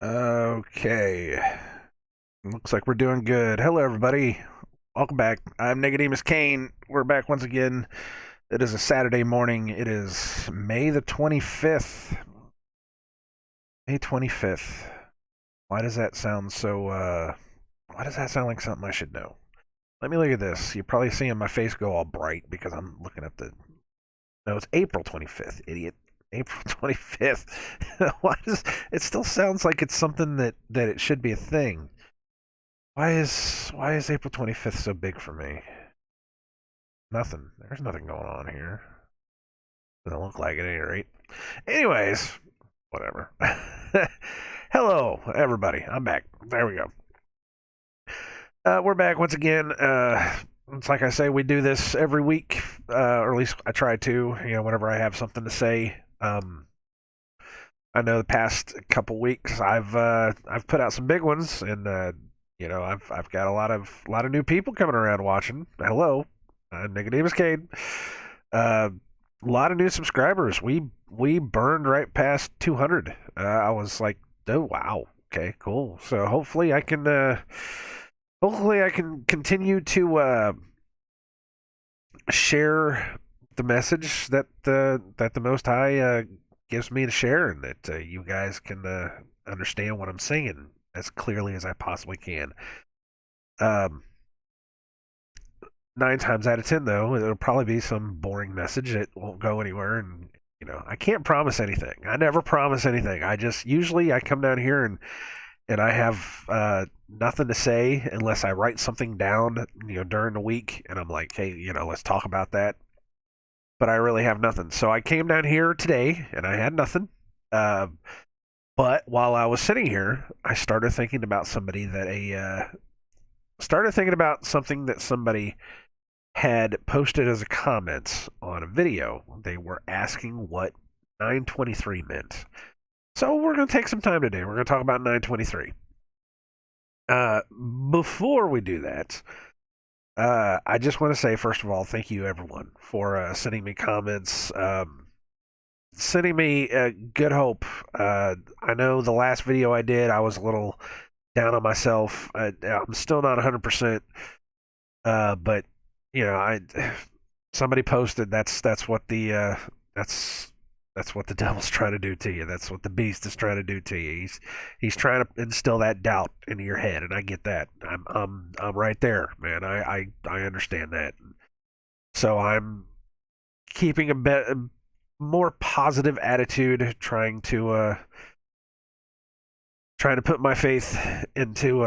Okay. Looks like we're doing good. Hello, everybody. Welcome back. I'm Nicodemus Kane. We're back once again. It is a Saturday morning. It is May the 25th. May 25th. Why does that sound so, why does that sound like something I should know? Let me look at this. You're probably seeing my face go all bright because I'm looking at the. No, it's April 25th, idiot. April 25th. Why does it still sounds like it's something that it should be a thing? Why is April 25th so big for me? Nothing. There's nothing going on here. Doesn't look like it at any rate. Anyways, whatever. Hello, everybody. I'm back. There we go. We're back once again. It's like I say, we do this every week, or at least I try to. Whenever I have something to say. I know the past couple weeks I've put out some big ones, and I've got a lot of new people coming around watching. Hello, Nicodemus Cade. A lot of new subscribers. We burned right past 200. I was like, oh wow, okay, cool. So hopefully I can continue to share the message that the Most High gives me to share, and that you guys can understand what I'm saying as clearly as I possibly can. Um, 9 times out of 10, though, it'll probably be some boring message that won't go anywhere, and I can't promise anything. I never promise anything. I just usually I come down here and I have nothing to say unless I write something down, during the week, and I'm like, hey, let's talk about that. But I really have nothing. So I came down here today and I had nothing. Uh, but while I was sitting here, I started thinking about something that somebody had posted as a comment on a video. They were asking what 923 meant. So we're going to take some time today. We're going to talk about 923. Uh, Before we do that, I just want to say, first of all, thank you everyone for sending me comments, sending me good hope. I know the last video I did, I was a little down on myself. I'm still not 100%, but I somebody posted that's what the devil's trying to do to you. That's what the beast is trying to do to you. He's trying to instill that doubt into your head, and I get that. I'm right there, man. I understand that. So I'm keeping a more positive attitude, trying to put my faith into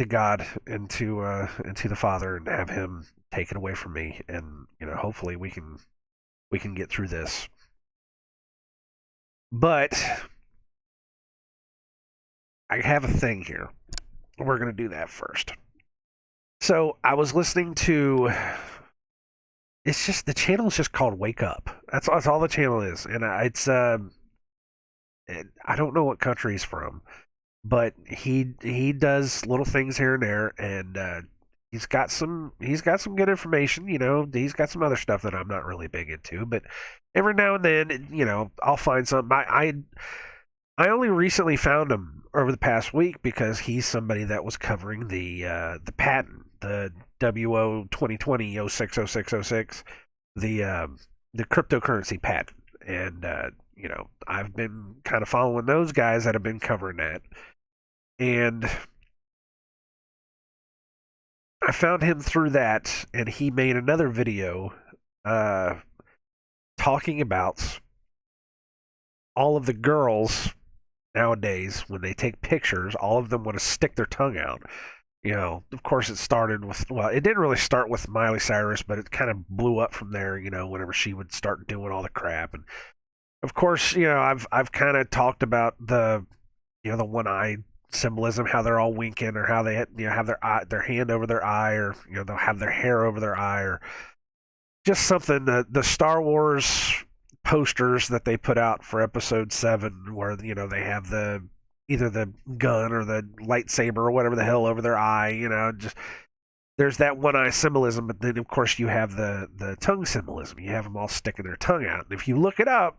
God, into the Father, and have Him take it away from me. And hopefully we can get through this. But I have a thing here. We're gonna do that first. So I was listening to. It's just the channel is just called Wake Up. That's all the channel is, and it's I don't know what country he's from, but he does little things here and there, and he's got some good information. He's got some other stuff that I'm not really big into, but every now and then, I'll find something. I only recently found him over the past week because he's somebody that was covering the patent, the WO 2020 060606, the cryptocurrency patent, and I've been kind of following those guys that have been covering that, and I found him through that, and he made another video uh, talking about all of the girls nowadays when they take pictures. All of them want to stick their tongue out. Of course, it started with, well, it didn't really start with Miley Cyrus, but it kind of blew up from there. Whenever she would start doing all the crap, and of course, I've kind of talked about the one eye symbolism, how they're all winking, or how they have their hand over their eye, or they'll have their hair over their eye, or just something. The Star Wars posters that they put out for Episode 7, where they have the either the gun or the lightsaber or whatever the hell over their eye. Just there's that one eye symbolism, but then of course you have the tongue symbolism. You have them all sticking their tongue out, and if you look it up,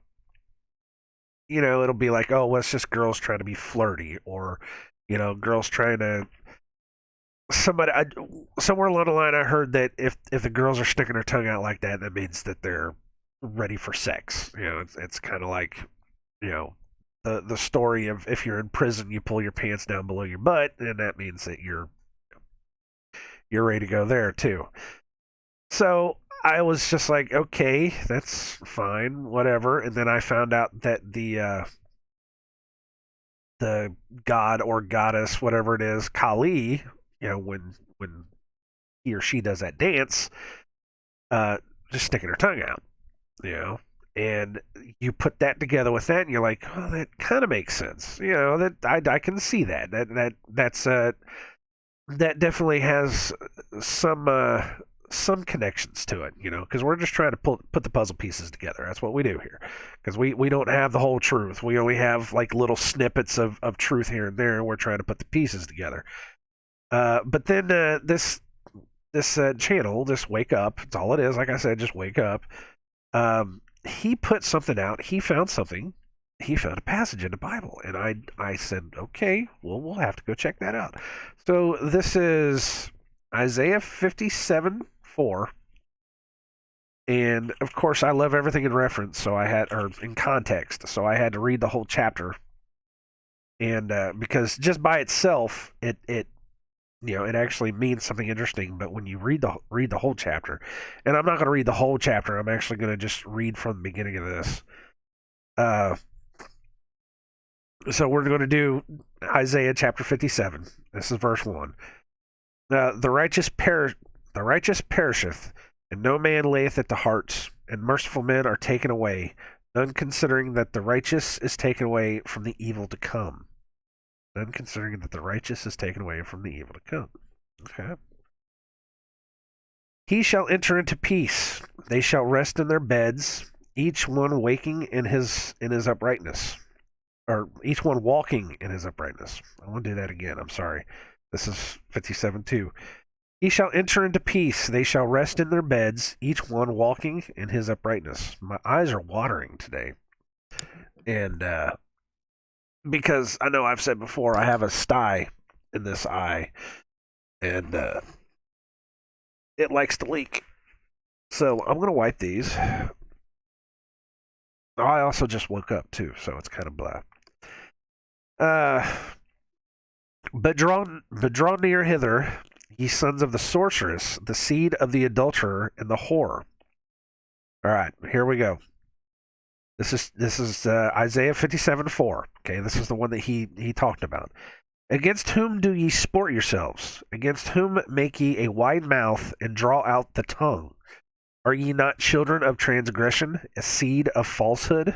it'll be like, oh, well, it's just girls trying to be flirty, or girls trying to somebody somewhere along the line. I heard that if the girls are sticking their tongue out like that, that means that they're ready for sex. It's kind of like you know the story of if you're in prison, you pull your pants down below your butt, and that means that you're ready to go there too. So I was just like, okay, that's fine, whatever. And then I found out that the god or goddess, whatever it is, Kali, when he or she does that dance, uh, just sticking her tongue out, you know. And you put that together with that, and you're like, oh, that kind of makes sense. That I can see that. That definitely has some some connections to it, because we're just trying to put the puzzle pieces together. That's what we do here, because we don't have the whole truth. We only have like little snippets of truth here and there, and we're trying to put the pieces together. But then this channel, just wake up. It's all it is. Like I said, just wake up. He put something out. He found something. He found a passage in the Bible, and I said, okay, well, we'll have to go check that out. So this is Isaiah 57:4, and of course, I love everything in reference, or in context, so I had to read the whole chapter, and because just by itself, it actually means something interesting. But when you read the whole chapter, and I'm not going to read the whole chapter, I'm actually going to just read from the beginning of this. So we're going to do Isaiah chapter 57. This is verse 1. The righteous perisheth, and no man layeth at the hearts, and merciful men are taken away, none considering that the righteous is taken away from the evil to come. None considering that the righteous is taken away from the evil to come. Okay. He shall enter into peace. They shall rest in their beds, each one waking in his uprightness. Or each one walking in his uprightness. I want to do that again. I'm sorry. This is 57:2. He shall enter into peace. They shall rest in their beds, each one walking in his uprightness. My eyes are watering today. And because I know I've said before, I have a sty in this eye. And it likes to leak. So I'm going to wipe these. I also just woke up too, so it's kind of blah. But draw near hither, ye sons of the sorceress, the seed of the adulterer and the whore. All right, here we go. This is Isaiah 57:4. Okay, this is the one that he talked about. Against whom do ye sport yourselves? Against whom make ye a wide mouth and draw out the tongue? Are ye not children of transgression, a seed of falsehood?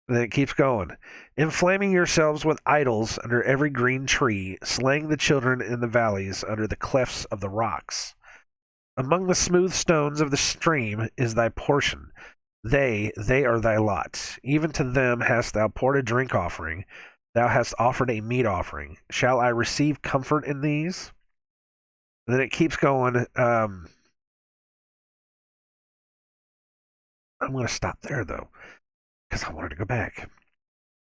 And then it keeps going. Inflaming yourselves with idols under every green tree, slaying the children in the valleys under the clefts of the rocks. Among the smooth stones of the stream is thy portion. They are thy lot. Even to them hast thou poured a drink offering. Thou hast offered a meat offering. Shall I receive comfort in these? And then it keeps going. I'm going to stop there, though, because I wanted to go back.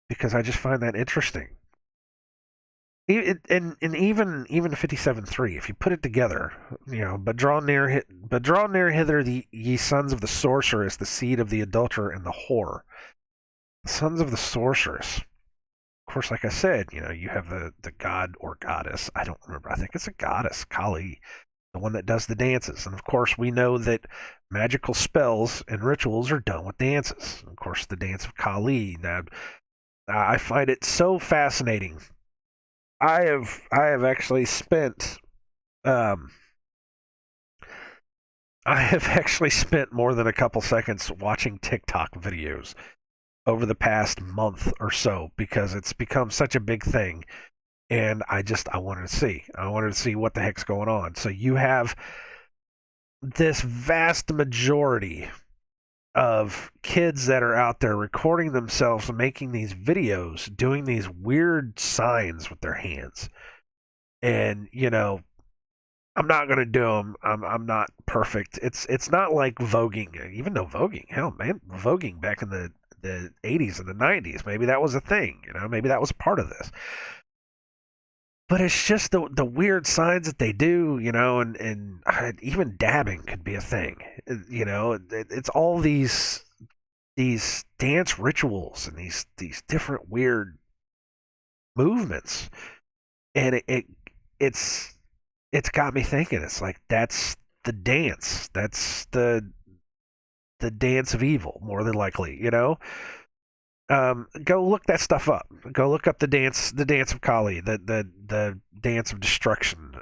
Because I just find that interesting. And even 57:3, if you put it together, but draw near hither ye sons of the sorceress, the seed of the adulterer and the whore. The sons of the sorceress. Of course, like I said, you have the god or goddess. I don't remember. I think it's a goddess, Kali, the one that does the dances. And of course, we know that magical spells and rituals are done with dances. Of course, the dance of Kali. Now, I find it so fascinating. I have actually spent I have actually spent more than a couple seconds watching TikTok videos over the past month or so because it's become such a big thing, and I wanted to see. I wanted to see what the heck's going on. So you have this vast majority of kids that are out there recording themselves making these videos, doing these weird signs with their hands. And, I'm not going to do them. I'm not perfect. It's not like voguing, even though voguing, hell man, voguing back in the the 80s and the 90s. Maybe that was a thing, maybe that was part of this. But it's just the weird signs that they do, and even dabbing could be a thing. It's all these dance rituals and these different weird movements, and it's got me thinking. It's like that's the dance. That's the dance of evil, more than likely. Go look that stuff up. Go look up the dance of Kali, the dance of destruction.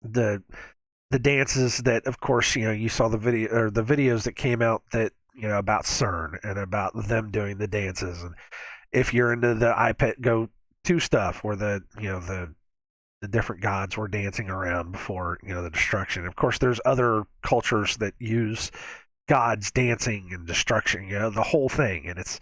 The the dances that, of course, you saw the video or the videos that came out that about CERN and about them doing the dances. And if you're into the iPad Go 2 stuff, where the different gods were dancing around before the destruction. Of course, there's other cultures that use gods dancing and destruction, the whole thing, and it's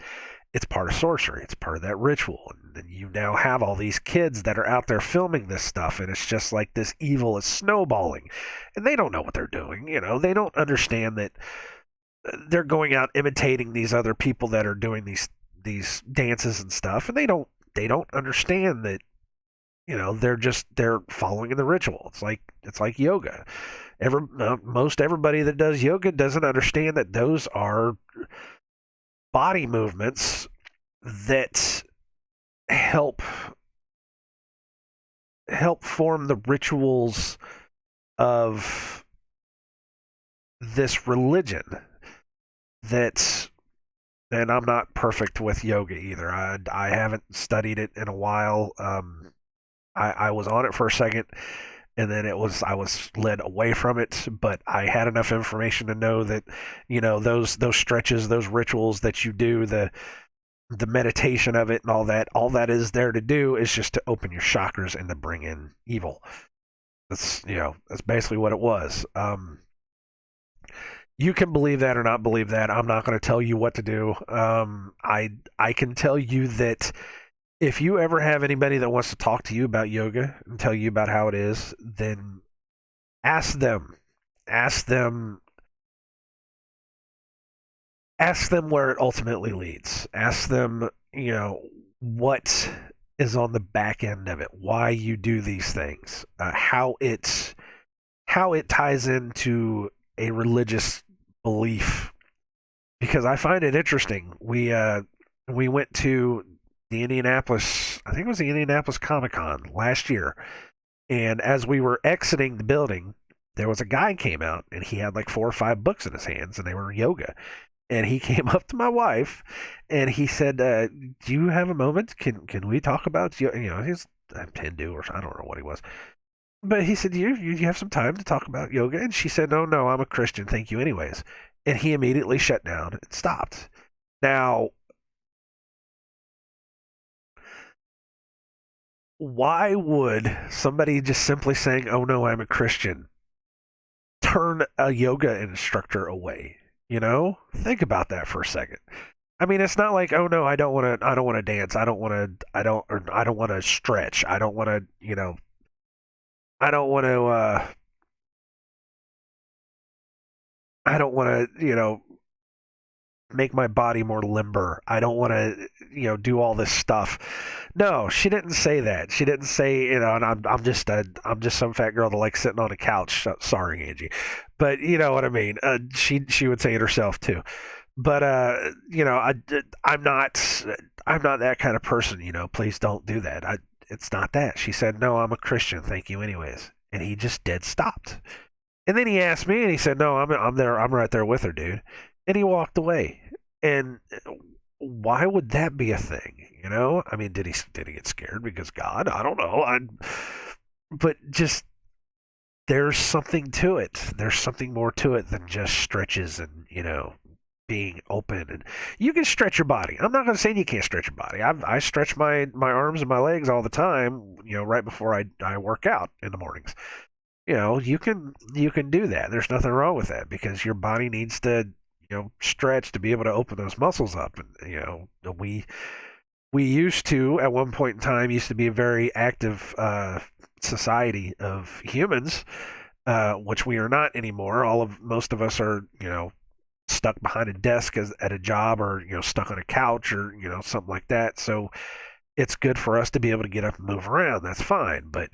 part of sorcery. It's part of that ritual, and then you now have all these kids that are out there filming this stuff, and it's just like this evil is snowballing, and they don't know what they're doing. They don't understand that they're going out imitating these other people that are doing these dances and stuff, and they don't understand that they're following in the ritual. It's like yoga. Most everybody that does yoga doesn't understand that those are body movements that help form the rituals of this religion. And I'm not perfect with yoga either. I haven't studied it in a while. I was on it for a second, and then I was led away from it. But I had enough information to know that those stretches, those rituals that you do, the meditation of it, and all that is there to do is just to open your chakras and to bring in evil. That's basically what it was. You can believe that or not believe that. I'm not going to tell you what to do. I can tell you that if you ever have anybody that wants to talk to you about yoga and tell you about how it is, then ask them. Ask them where it ultimately leads. Ask them, what is on the back end of it, why you do these things, how it ties into a religious belief. Because I find it interesting. We went to the Indianapolis, I think it was the Indianapolis Comic-Con last year, and as we were exiting the building, there was a guy came out, and he had like 4 or 5 books in his hands, and they were yoga. And he came up to my wife, and he said, "Do you have a moment? Can we talk about he's a Hindu or I don't know what he was." But he said, you have some time to talk about yoga?" And she said, no, I'm a Christian. Thank you anyways. And he immediately shut down and stopped. Now, why would somebody just simply saying, "Oh no, I'm a Christian," turn a yoga instructor away? Think about that for a second. I mean, it's not like, "Oh no, I don't want to dance. I don't want to stretch. I don't want to, I don't want to, make my body more limber. I don't want to, do all this stuff." No, she didn't say that. She didn't say, and I'm just some fat girl that likes sitting on a couch. Sorry, Angie, but you know what I mean. She would say it herself too. But I'm not that kind of person. Please don't do that. It's not that. She said, "No, I'm a Christian. Thank you anyways." And he just dead stopped. And then he asked me, and he said, "No, I'm there. I'm right there with her, dude." And he walked away. And why would that be a thing? I mean, did he get scared because God? I don't know. But just there's something to it. There's something more to it than just stretches and being open. And you can stretch your body. I'm not going to say you can't stretch your body. I stretch my arms and my legs all the time. Right before I work out in the mornings. You can do that. There's nothing wrong with that because your body needs to stretch to be able to open those muscles up. And we used to, at one point in time, used to be a very active society of humans, which we are not anymore. Most of us are stuck behind a desk at a job, or stuck on a couch, or something like that. So it's good for us to be able to get up and move around. That's fine, but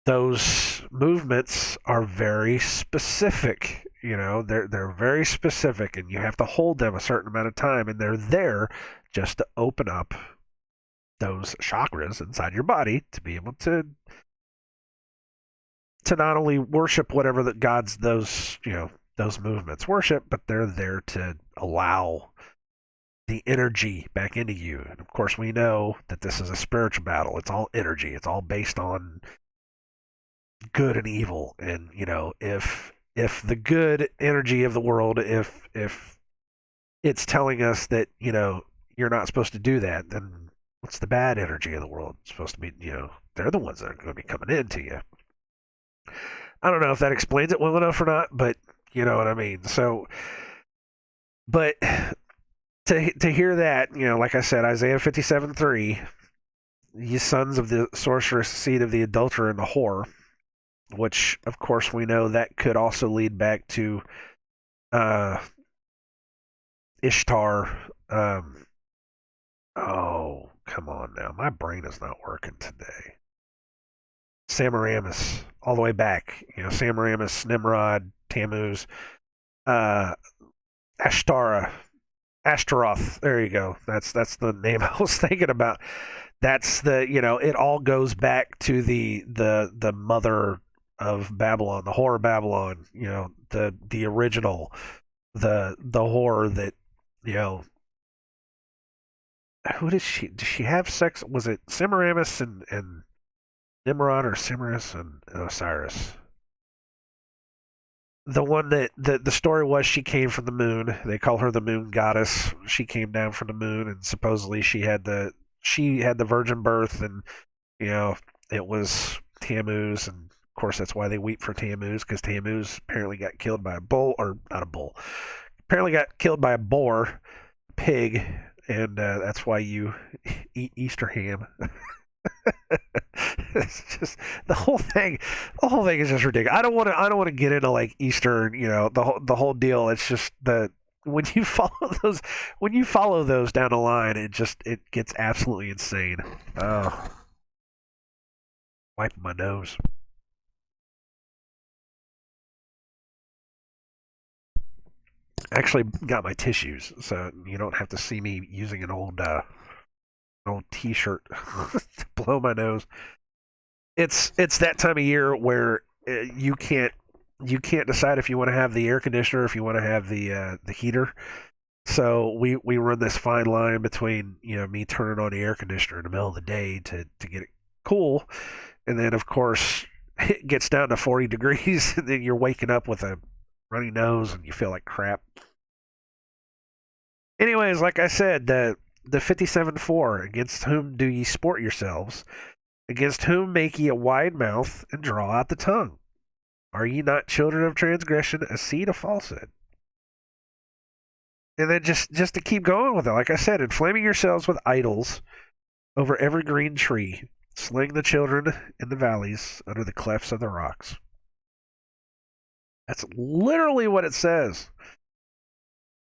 those movements are very specific. They're very specific, and you have to hold them a certain amount of time, and they're there just to open up those chakras inside your body to be able to not only worship whatever the gods those movements worship, but they're there to allow the energy back into you. And of course, we know that this is a spiritual battle. It's all energy. It's all based on good and evil. And if the good energy of the world, if it's telling us that you're not supposed to do that, then what's the bad energy of the world? It's supposed to be they're the ones that are going to be coming into you. I don't know if that explains it well enough or not, but you know what I mean. So, but to hear that, like I said, Isaiah 57:3, ye sons of the sorceress, seed of the adulterer and the whore, which of course we know that could also lead back to Ishtar. Oh, come on now, my brain is not working today. Semiramis, all the way back. Semiramis, Nimrod, Tammuz, Ashtaroth. There you go. That's the name I was thinking about. That's it all goes back to the mother of Babylon, the whore of Babylon. The original, the whore that who does she have sex? Was it Semiramis and Nimrod, or Semiramis and Osiris? The one that the story was, she came from the moon. They call her the moon goddess. She came down from the moon, and supposedly she had the virgin birth, and it was Tammuz, and of course that's why they weep for Tammuz, because Tammuz apparently got killed by a bull, or not a bull. Apparently got killed by a boar, pig, and that's why you eat Easter ham. It's just the whole thing. The whole thing is just ridiculous. I don't want to get into like Easter, the whole deal. It's just when you follow those down the line, it gets absolutely insane. Oh, wiping my nose. Actually, got my tissues, so you don't have to see me using an old T-shirt to blow my nose. It's that time of year where you can't decide if you want to have the air conditioner, if you want to have the heater. So we run this fine line between me turning on the air conditioner in the middle of the day to get it cool, and then of course it gets down to 40 degrees, and then you're waking up with a runny nose and you feel like crap. Anyways, like I said, the 57:4, against whom do ye sport yourselves? Against whom make ye a wide mouth and draw out the tongue? Are ye not children of transgression, a seed of falsehood? And then just to keep going with it, like I said, inflaming yourselves with idols over every green tree, slaying the children in the valleys under the clefts of the rocks. That's literally what it says.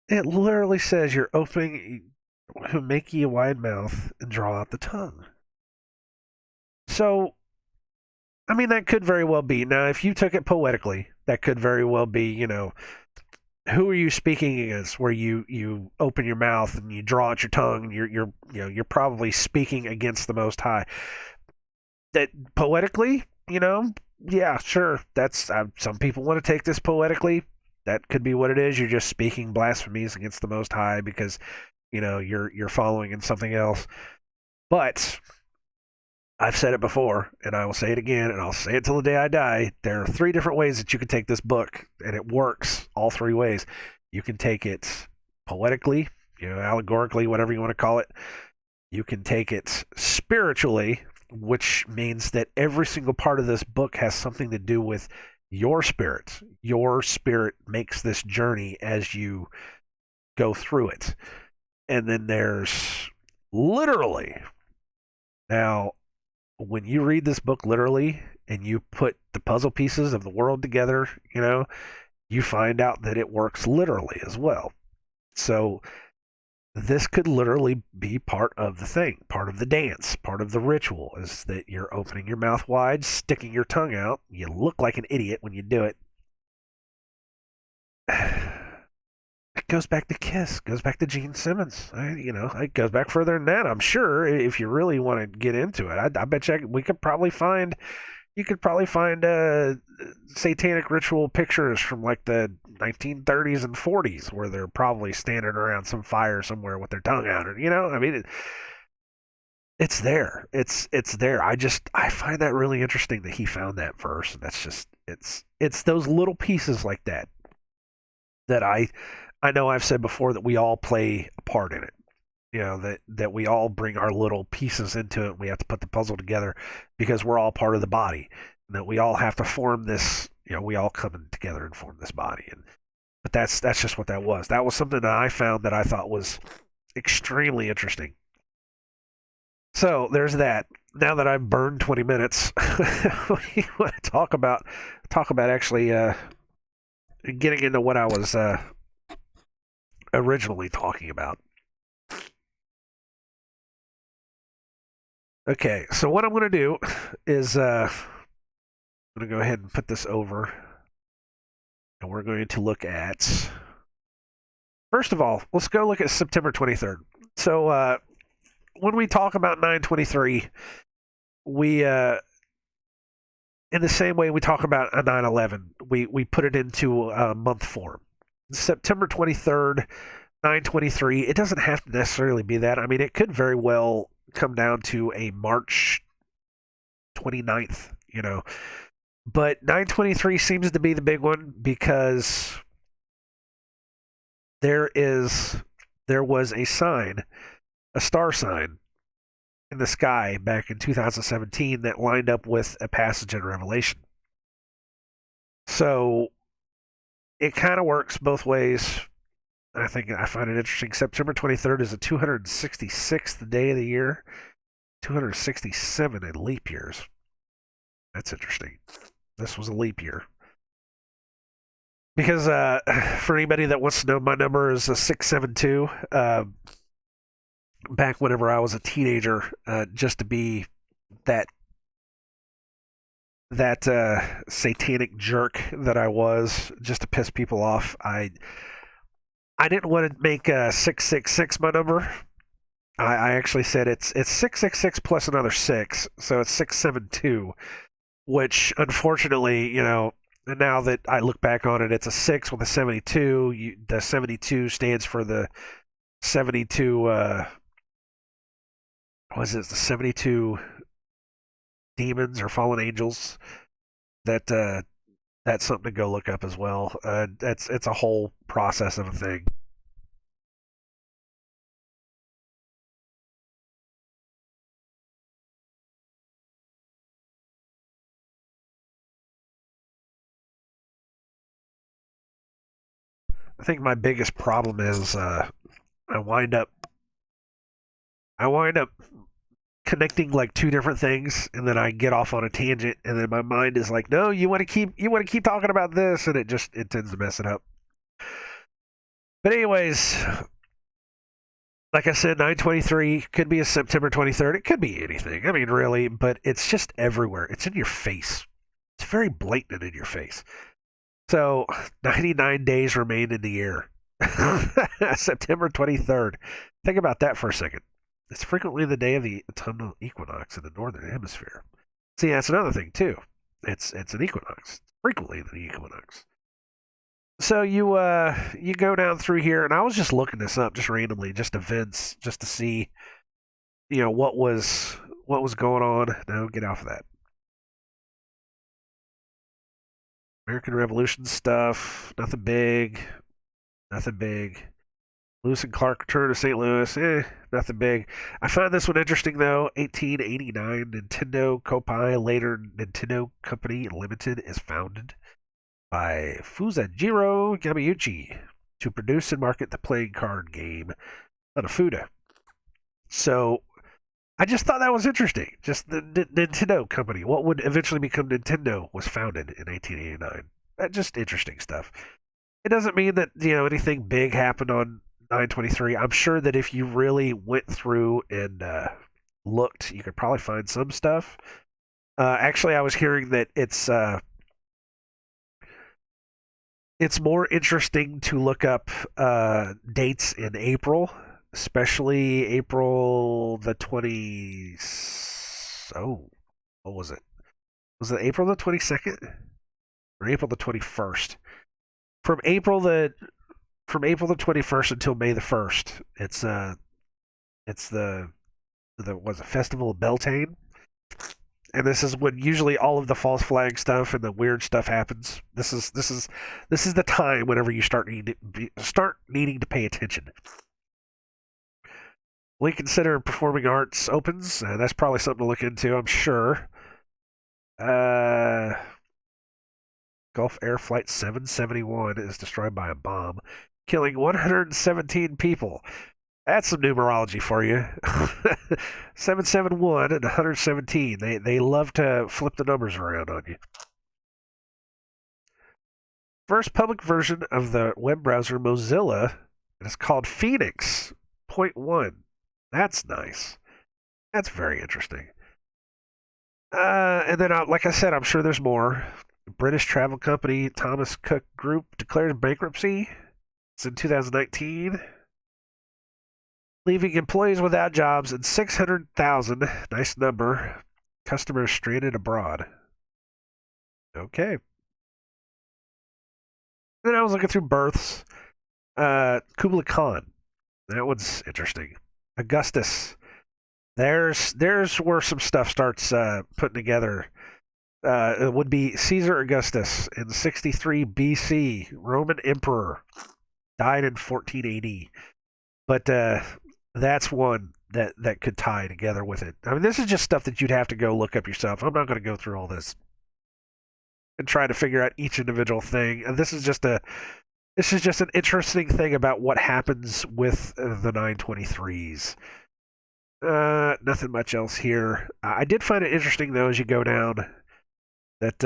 It literally says you're opening, who make ye a wide mouth and draw out the tongue. So, I mean, that could very well be. Now, if you took it poetically, that could very well be, who are you speaking against? Where you open your mouth and you draw out your tongue, and you're probably speaking against the Most High. That poetically, yeah, sure. That's some people want to take this poetically. That could be what it is. You're just speaking blasphemies against the Most High because you're following in something else. But I've said it before, and I will say it again, and I'll say it till the day I die. There are 3 different ways that you can take this book, and it works all 3 ways. You can take it poetically, allegorically, whatever you want to call it. You can take it spiritually, which means that every single part of this book has something to do with your spirit. Your spirit makes this journey as you go through it. And then there's literally. Now, when you read this book literally and you put the puzzle pieces of the world together, you find out that it works literally as well. So this could literally be part of the thing, part of the dance, part of the ritual is that you're opening your mouth wide, sticking your tongue out. You look like an idiot when you do it. It goes back to Kiss, goes back to Gene Simmons. It goes back further than that. I'm sure if you really want to get into it, I bet you could probably find satanic ritual pictures from like the 1930s and 40s where they're probably standing around some fire somewhere with their tongue out. It's there. It's there. I find that really interesting that he found that verse, and that's just it's those little pieces like that I know I've said before that we all play a part in it. That we all bring our little pieces into it. We have to put the puzzle together because we're all part of the body. And that we all have to form this. We all come in together and form this body. But that's just what that was. That was something that I found that I thought was extremely interesting. So there's that. Now that I've burned 20 minutes, we want to talk about actually getting into what I was originally talking about. Okay, so what I'm going to do is I'm going to go ahead and put this over, and we're going to look at. First of all, let's go look at September 23rd. So when we talk about 9/23, we in the same way we talk about a 9/11, we put it into month form. September 23rd, 9/23. It doesn't have to necessarily be that. I mean, it could very well come down to a March 29th, But 9/23 seems to be the big one because there was a sign, a star sign in the sky back in 2017 that lined up with a passage in Revelation. So it kind of works both ways. I find it interesting. September 23rd is the 266th day of the year, 267 in leap years. That's interesting. This was a leap year. Because for anybody that wants to know, my number is a 672. Back whenever I was a teenager, just to be that satanic jerk that I was, just to piss people off, I didn't want to make 666 my number. I actually said it's 666 plus another 6, so it's 672, which unfortunately, now that I look back on it, it's a 6 with a 72. The 72 stands for the 72, what is it, the 72 demons or fallen angels. That's something to go look up as well. It's a whole process of a thing. I think my biggest problem is I wind up connecting like two different things, and then I get off on a tangent, and then my mind is like, no, you want to keep talking about this, and it tends to mess it up. But anyways, like I said, 9/23 could be a September 23rd. It could be anything. I mean, really, but it's just everywhere. It's in your face. It's very blatant in your face. So 99 days remain in the year. September 23rd. Think about that for a second. It's frequently the day of the autumnal equinox in the northern hemisphere. See, that's another thing too. It's an equinox. Frequently the equinox. So you go down through here, and I was just looking this up just randomly, just events, just to see, what was going on. No, get off of that. American Revolution stuff, nothing big. Lewis and Clark return to St. Louis, nothing big. I find this one interesting though. 1889, Nintendo Koppai, later Nintendo Company Limited, is founded by Fusajiro Yamauchi to produce and market the playing card game Hanafuda. So I just thought that was interesting. Just the Nintendo Company, what would eventually become Nintendo, was founded in 1889. Just interesting stuff. It doesn't mean that anything big happened on 923. I'm sure that if you really went through and looked, you could probably find some stuff. Actually, I was hearing that it's more interesting to look up dates in April, especially April the 20. Oh, what was it? Was it April the 22nd or April the 21st? From April the 21st until May the 1st. It's the was it Festival of Beltane, and this is when usually all of the false flag stuff and the weird stuff happens. This is the time whenever you start needing to pay attention. Lincoln Center Performing Arts opens. That's probably something to look into, I'm sure. Gulf Air Flight 771 is destroyed by a bomb, killing 117 people. That's some numerology for you. 771 and 117. They love to flip the numbers around on you. First public version of the web browser Mozilla is called Phoenix Point One. That's nice. That's very interesting. And then, like I said, I'm sure there's more. British travel company Thomas Cook Group declares bankruptcy. It's in 2019, leaving employees without jobs and 600,000, nice number, customers stranded abroad. Okay. Then I was looking through births. Kublai Khan. That one's interesting. Augustus. There's where some stuff starts putting together. It would be Caesar Augustus in 63 BC, Roman emperor, died in 14 AD. But that's one that could tie together with it. I mean, this is just stuff that you'd have to go look up yourself. I'm not going to go through all this and try to figure out each individual thing. And this is just an interesting thing about what happens with the 923s. Nothing much else here. I did find it interesting though as you go down that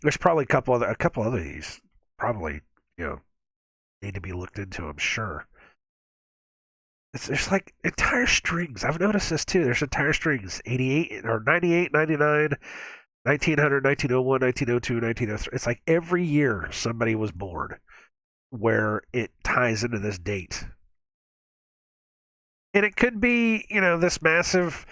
there's probably a couple of these probably need to be looked into. I'm sure. There's like entire strings. I've noticed this too. There's entire strings. 88 or 98, 99, 1900, 1901, 1902, 1903. It's like every year somebody was born where it ties into this date. And it could be, this massive.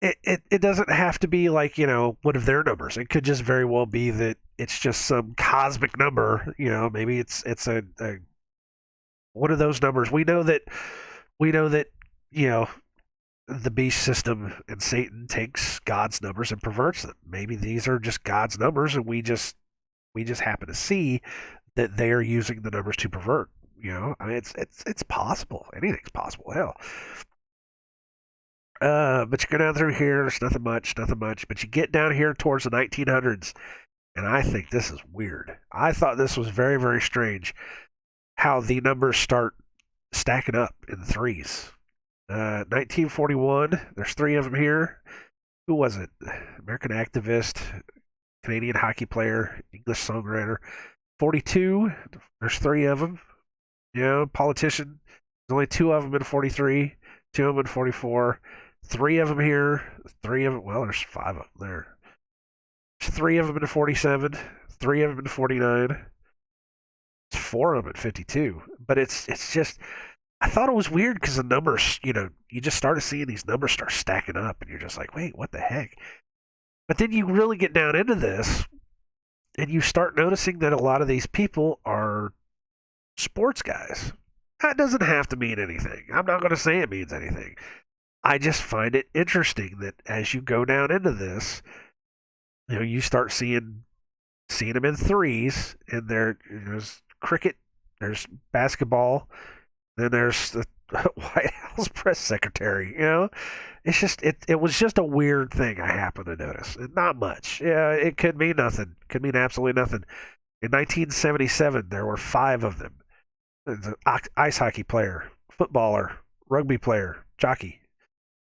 It doesn't have to be like, one of their numbers. It could just very well be that it's just some cosmic number. Maybe it's a one of those numbers. We know that the beast system and Satan takes God's numbers and perverts them. Maybe these are just God's numbers, and we just happen to see that they are using the numbers to pervert. I mean, it's possible. Anything's possible. Hell. But you go down through here, there's nothing much. But you get down here towards the 1900s, and I think this is weird. I thought this was very, very strange how the numbers start stacking up in threes. 1941, there's three of them here. Who was it? American activist, Canadian hockey player, English songwriter. 42, there's three of them. Politician. There's only two of them in 43, two of them in 44. Three of them here. Three of them. Well, there's five of them there. There's three of them in 47. Three of them in 49. It's four of them in 52. But it's just. I thought it was weird because the numbers, you just started seeing these numbers start stacking up, and you're just like, wait, what the heck? But then you really get down into this, and you start noticing that a lot of these people are sports guys. That doesn't have to mean anything. I'm not going to say it means anything. I just find it interesting that as you go down into this, you start seeing them in threes, and there's cricket, there's basketball, then there's the White House press secretary. It's just it was just a weird thing I happened to notice. Not much. Yeah, it could mean nothing. Could mean absolutely nothing. In 1977, there were five of them. There's an ice hockey player, footballer, rugby player, jockey.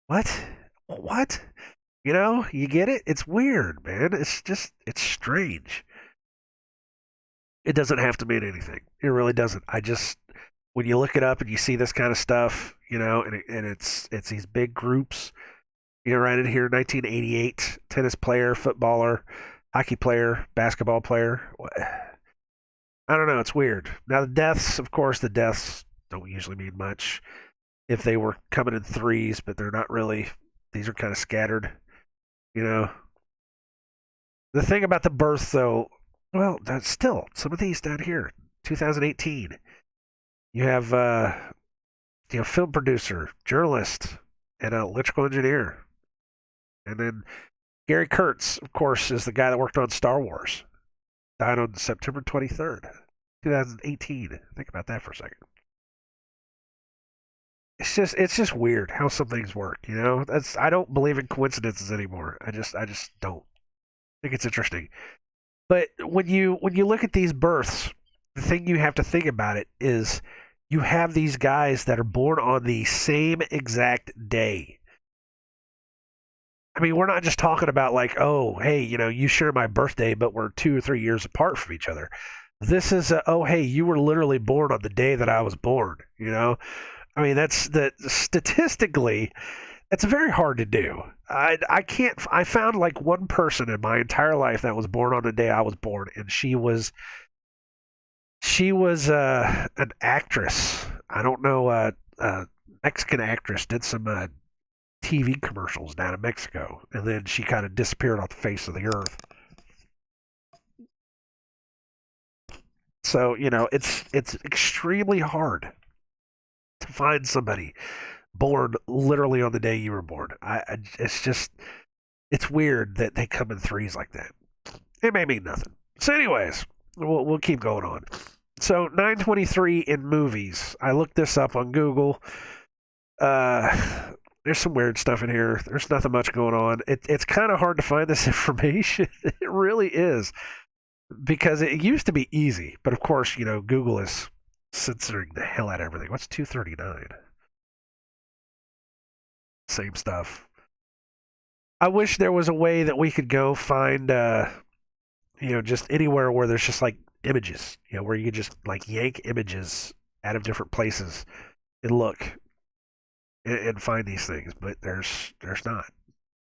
What? What? You get it? It's weird, man. It's strange. It doesn't have to mean anything. It really doesn't. I just when you look it up and you see this kind of stuff, and it's these big groups. Right in here, 1988, tennis player, footballer, hockey player, basketball player. I don't know. It's weird. Now, of course, the deaths don't usually mean much if they were coming in threes, but they're not really. These are kind of scattered, you know. The thing about the births, though, well, still, some of these down here, 2018, you have, film producer, journalist, and an electrical engineer. And then Gary Kurtz, of course, is the guy that worked on Star Wars. Died on September 23rd, 2018. Think about that for a second. It's just weird how some things work, I don't believe in coincidences anymore. I just don't. I think it's interesting. But when you look at these births, the thing you have to think about it is you have these guys that are born on the same exact day. I mean, we're not just talking about like, oh, hey, you share my birthday, but we're 2 or 3 years apart from each other. This is oh, hey, you were literally born on the day that I was born. I mean, statistically, it's very hard to do. I can't. I found like one person in my entire life that was born on the day I was born, and she was an actress. I don't know, Mexican actress, did some TV commercials down in Mexico, and then she kind of disappeared off the face of the earth. So it's extremely hard to find somebody born literally on the day you were born. It's weird that they come in threes like that. It may mean nothing. So, anyways, we'll keep going on. So 923 in movies. I looked this up on Google. There's some weird stuff in here. There's nothing much going on. It's kind of hard to find this information. It really is. Because it used to be easy. But of course, Google is censoring the hell out of everything. What's 239? Same stuff. I wish there was a way that we could go find, just anywhere where there's just like images, where you could just like yank images out of different places and look and find these things, but there's not.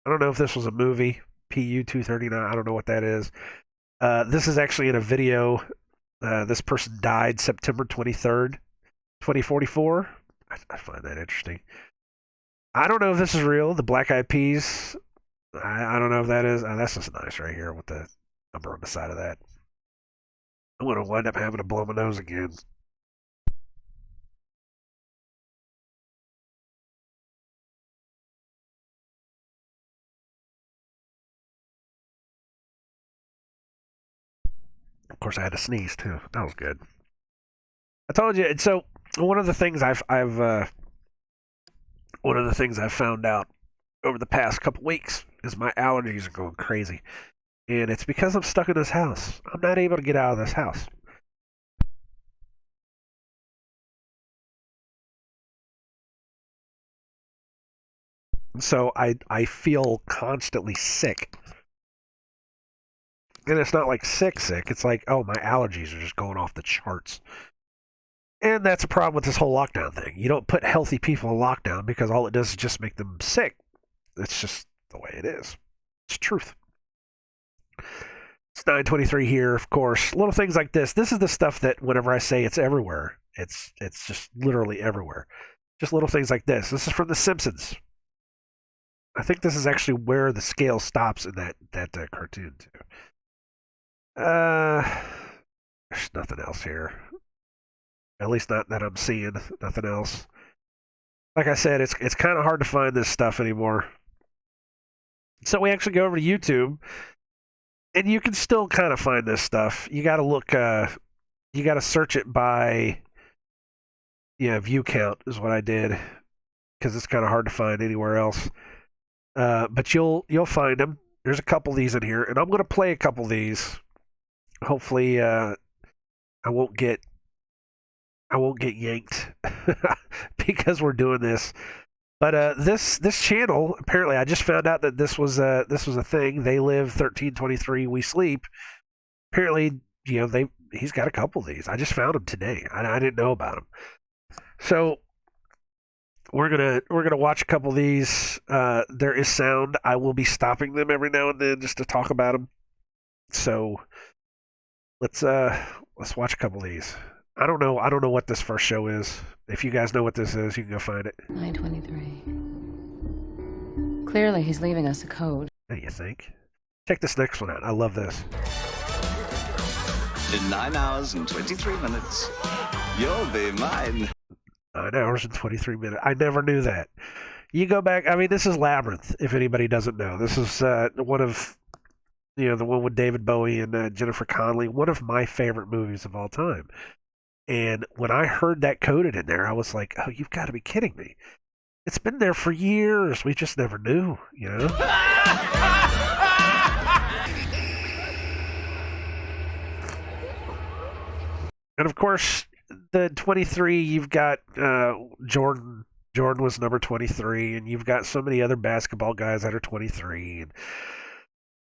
I don't know if this was a movie, PU 239. I don't know what that is. This is actually in a video. This person died September 23rd, 2044. I find that interesting. I don't know if this is real. The Black Eyed Peas. I don't know if that is. That's just nice right here with the number on the side of that. I'm going to wind up having to blow my nose again. Of course, I had to sneeze too. That was good. I told you. So one of the things I've found out over the past couple weeks is my allergies are going crazy, and it's because I'm stuck in this house. I'm not able to get out of this house. So I feel constantly sick. And it's not like sick. It's like, oh, my allergies are just going off the charts. And that's a problem with this whole lockdown thing. You don't put healthy people in lockdown because all it does is just make them sick. It's just the way it is. It's truth. It's 923 here, of course. Little things like this. This is the stuff that whenever I say it's everywhere, it's just literally everywhere. Just little things like this. This is from The Simpsons. I think this is actually where the scale stops in that cartoon too. There's nothing else here. At least not that I'm seeing. Nothing else. Like I said, it's kind of hard to find this stuff anymore. So we actually go over to YouTube, and you can still kind of find this stuff. You got to look. You got to search it by, view count is what I did, because it's kind of hard to find anywhere else. But you'll find them. There's a couple of these in here, and I'm going to play a couple of these. Hopefully, I won't get yanked because we're doing this. But this channel, apparently, I just found out that this was a thing. They live 1323, we sleep. Apparently, he's got a couple of these. I just found them today. I didn't know about them. So we're gonna watch a couple of these. There is sound. I will be stopping them every now and then just to talk about them. So let's watch a couple of these. I don't know what this first show is. If you guys know what this is, you can go find it. 923. Clearly, he's leaving us a code. What do you think? Check this next one out. I love this. In 9 hours and 23 minutes, you'll be mine. 9 hours and 23 minutes. I never knew that. You go back. I mean, this is Labyrinth. If anybody doesn't know, this is one of the one with David Bowie and Jennifer Connelly. One of my favorite movies of all time. And when I heard that coded in there, I was like, "Oh, you've got to be kidding me!" It's been there for years. We just never knew, you know. And of course, the 23, you've got Jordan. Jordan was number 23, and you've got so many other basketball guys that are 23. And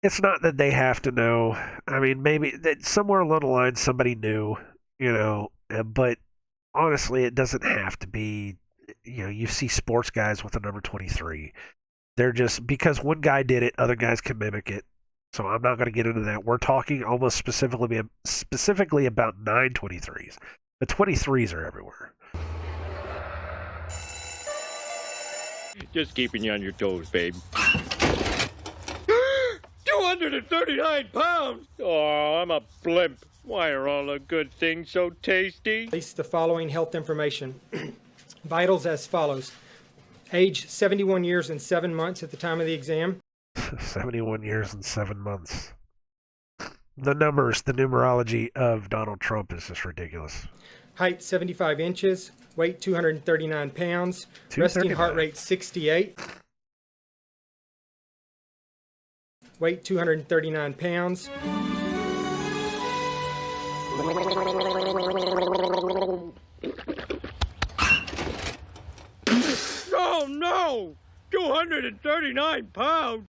it's not that they have to know. I mean, maybe that somewhere along the line somebody knew, but honestly, it doesn't have to be. You see sports guys with the number 23. They're just because one guy did it, other guys can mimic it. So I'm not going to get into that. We're talking almost specifically about 923s. The 23s are everywhere. Just keeping you on your toes, babe. 239 pounds! Oh, I'm a blimp. Why are all the good things so tasty? Release the following health information. Vitals as follows. Age 71 years and 7 months at the time of the exam. 71 years and 7 months. The numbers, the numerology of Donald Trump is just ridiculous. Height 75 inches. Weight 239 pounds. 239. Resting heart rate 68. Weight 239 pounds. Oh no! 239 pounds!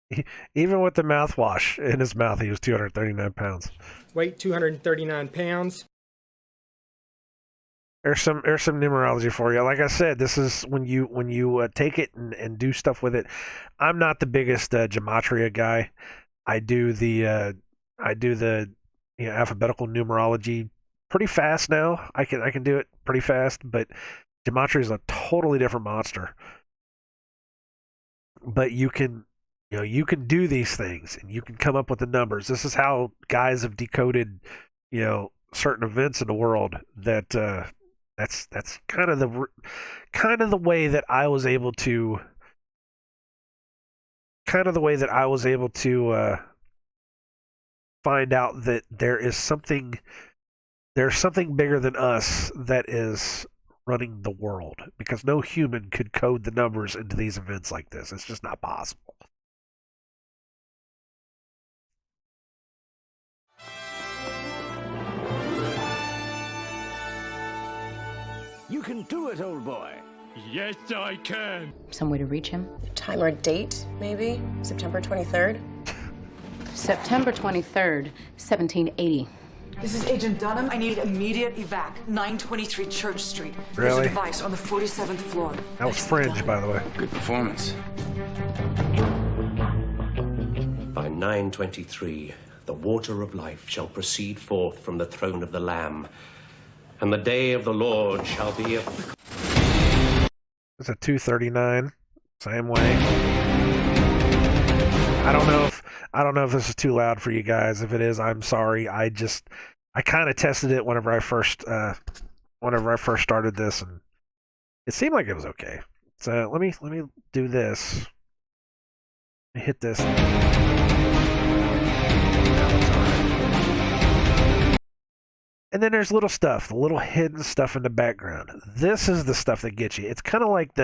Even with the mouthwash in his mouth, he was 239 pounds. Weight 239 pounds. There's some numerology for you. Like I said, this is when you take it and do stuff with it. I'm not the biggest gematria guy. I do the alphabetical numerology pretty fast now. I can do it pretty fast, but gematria is a totally different monster. But you can do these things and you can come up with the numbers. This is how guys have decoded certain events in the world. That's kind of the way that I was able to find out that there's something bigger than us that is running the world, because no human could code the numbers into these events like this. It's just not possible. You can do it, old boy. Yes, I can! Some way to reach him? Time or date, maybe? September 23rd? September 23rd, 1780. This is Agent Dunham. I need immediate evac. 923 Church Street. There's Really? a device on the 47th floor. That was Fringe, by the way. Good performance. By 9:23, the water of life shall proceed forth from the throne of the Lamb, and the day of the Lord shall be a... It's a 239. Same way. I don't know if this is too loud for you guys. If it is, I'm sorry. I kind of tested it whenever I first started this, and it seemed like it was okay. So let me do this. Let me hit this. And then there's little stuff, the little hidden stuff in the background. This is the stuff that gets you. It's kind of like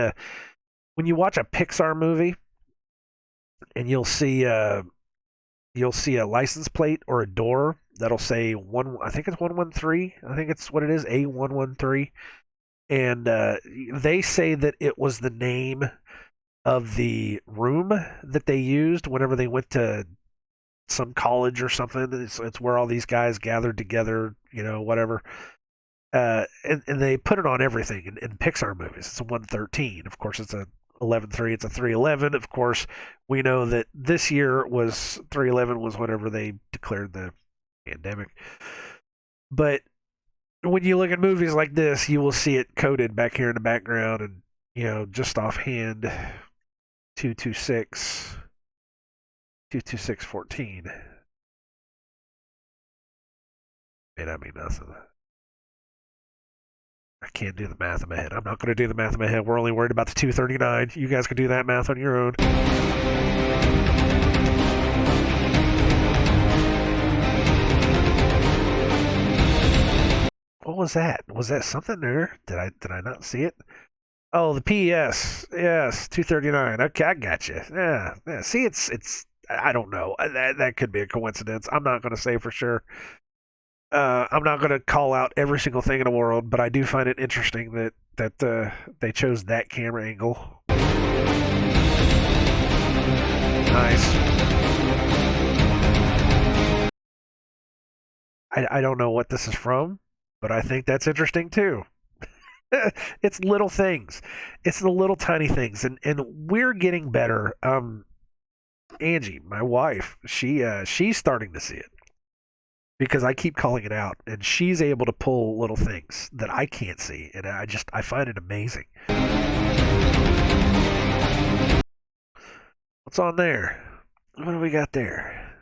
when you watch a Pixar movie and you'll see a license plate or a door that'll say I think it's 113. I think it's what it is, A113. And they say that it was the name of the room that they used whenever they went to some college or something. It's where all these guys gathered together, you know, whatever. And they put it on everything in Pixar movies. It's a 113. Of course, it's a 11.3. It's a 311. Of course, we know that this year was 311 was whenever they declared the pandemic. But when you look at movies like this, you will see it coded back here in the background, and you know, just offhand, 226.14 may not mean nothing. I can't do the math in my head. I'm not going to do the math in my head. We're only worried about the 239. You guys can do that math on your own. What was that? Was that something there? Did I not see it? Oh, the PES. Yes, 239. Okay, I got you. Yeah. See, it's. I don't know. That could be a coincidence. I'm not going to say for sure. I'm not going to call out every single thing in the world, but I do find it interesting that they chose that camera angle. Nice. I don't know what this is from, but I think that's interesting too. It's little things. It's the little tiny things, and we're getting better. Angie, my wife, she's starting to see it because I keep calling it out, and she's able to pull little things that I can't see, and I find it amazing. What's on there? What do we got there?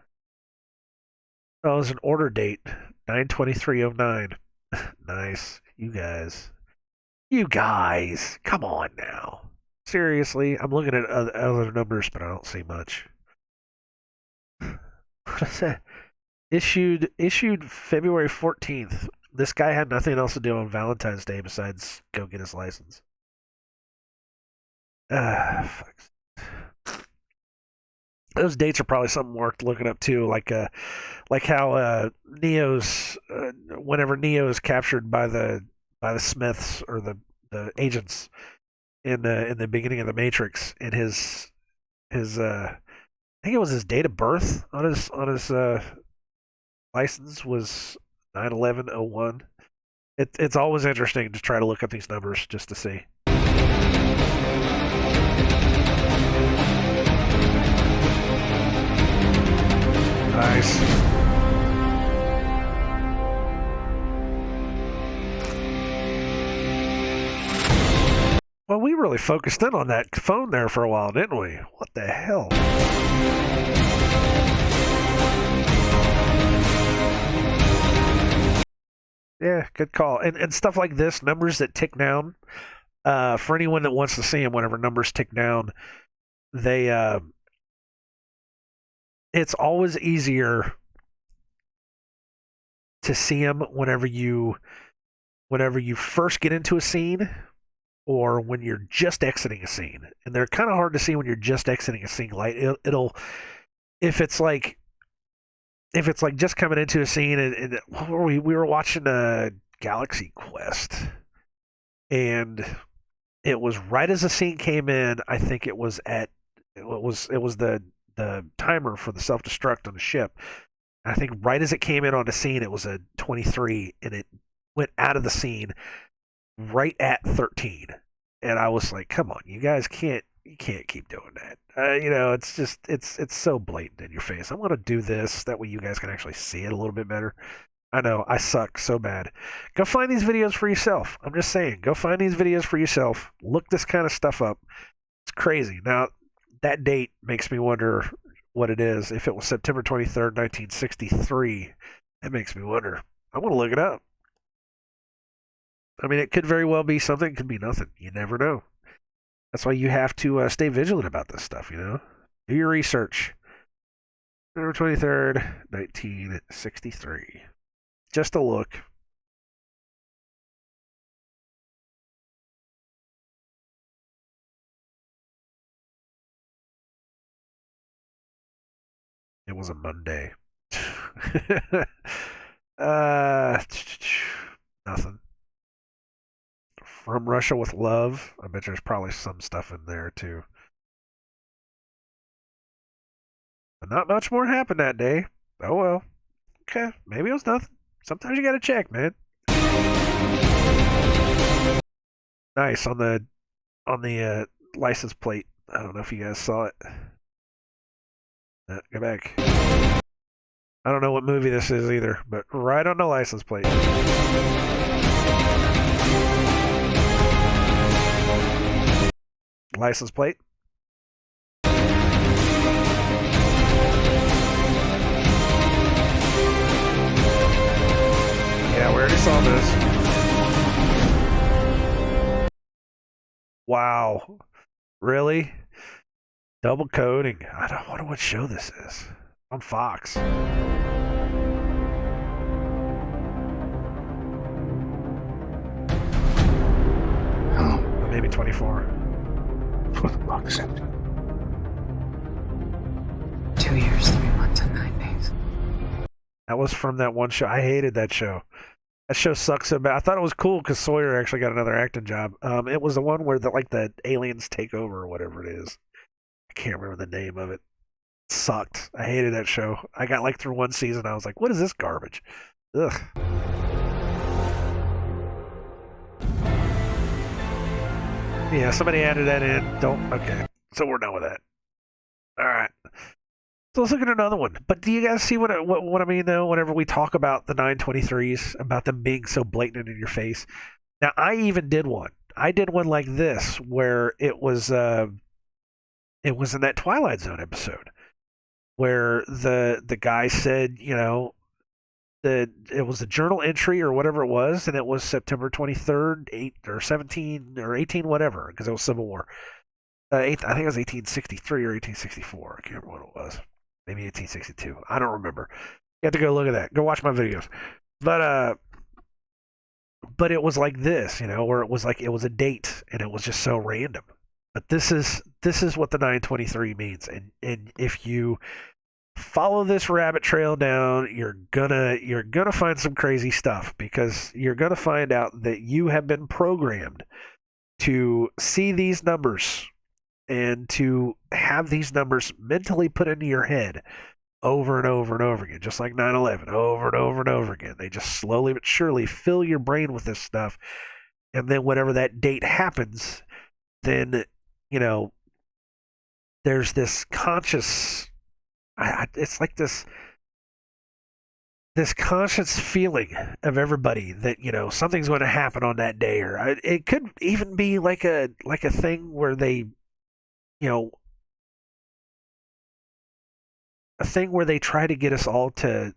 Oh, it's an order date, 9/23/09. Nice, you guys. You guys, come on now. Seriously, I'm looking at other numbers, but I don't see much. What is that? Issued February 14th. This guy had nothing else to do on Valentine's Day besides go get his license. Fuck. Those dates are probably something worth looking up too, like how Neo's whenever Neo is captured by the Smiths or the agents in the beginning of the Matrix, and his I think it was his date of birth on his license was 9/11/01. It's always interesting to try to look up these numbers just to see. Nice. Well, we really focused in on that phone there for a while, didn't we? What the hell? Yeah, good call. And stuff like this, numbers that tick down. For anyone that wants to see them, whenever numbers tick down, they it's always easier to see them whenever you first get into a scene, or when you're just exiting a scene. And they're kind of hard to see when you're just exiting a scene. Like it'll if it's like just coming into a scene, and we were watching a Galaxy Quest, and it was right as the scene came in. I think it was the timer for the self-destruct on the ship. I think right as it came in on the scene, it was a 23, and it went out of the scene right at 13. And I was like, come on, you guys can't keep doing that. It's just, it's so blatant in your face. I want to do this. That way you guys can actually see it a little bit better. I know, I suck so bad. Go find these videos for yourself. I'm just saying, go find these videos for yourself. Look this kind of stuff up. It's crazy. Now, that date makes me wonder what it is. If it was September 23rd, 1963, that makes me wonder. I want to look it up. I mean, it could very well be something. It could be nothing. You never know. That's why you have to stay vigilant about this stuff, you know? Do your research. September 23rd, 1963. Just a look. It was a Monday. Nothing. From Russia with Love. I bet there's probably some stuff in there too. But not much more happened that day. Oh well. Okay, maybe it was nothing. Sometimes you gotta check, man. Nice on the license plate. I don't know if you guys saw it. Go back. I don't know what movie this is either, but right on the license plate. License plate. Yeah, we already saw this. Wow. Really? Double coding. I don't wonder what show this is. On Fox. Hello. Maybe 24. For the box empty. 2 years, 3 months, and 9 days. That was from that one show. I hated that show. That show sucks so bad. I thought it was cool because Sawyer actually got another acting job. It was the one where the aliens take over or whatever it is. I can't remember the name of it. It sucked. I hated that show. I got through one season. I was like, what is this garbage? Ugh. Yeah, somebody added that in. Okay. So we're done with that. All right. So let's look at another one. But do you guys see what I mean, though, whenever we talk about the 923s, about them being so blatant in your face? Now, I even did one. I did one like this, where it was in that Twilight Zone episode, where the guy said, that it was a journal entry or whatever it was, and it was September 23rd, 8 or 17 or 18, whatever, because it was Civil War. I think it was 1863 or 1864. I can't remember what it was. Maybe 1862. I don't remember. You have to go look at that. Go watch my videos. But it was like this, where it was a date, and it was just so random. But this is what the 923 means, and if you follow this rabbit trail down, you're gonna find some crazy stuff, because you're gonna find out that you have been programmed to see these numbers and to have these numbers mentally put into your head over and over and over again, just like 9/11, over and over and over again. They just slowly but surely fill your brain with this stuff, and then whenever that date happens, then there's this conscious. It's like this conscious feeling of everybody that something's going to happen on that day, or it could even be like a thing where they a thing where they try to get us all to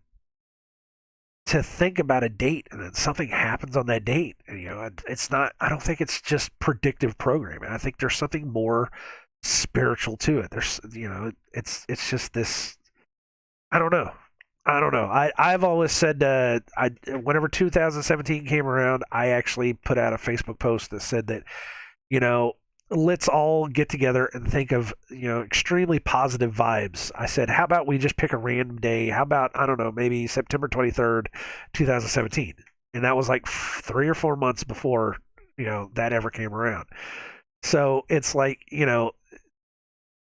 think about a date, and then something happens on that date, and it's not. I don't think it's just predictive programming. I think there's something more spiritual to it. There's it's just this. I don't know. I've always said whenever 2017 came around, I actually put out a Facebook post that said that let's all get together and think of extremely positive vibes. I said, how about we just pick a random day? How about, I don't know, maybe September 23rd, 2017, and that was like 3 or 4 months before that ever came around. So it's like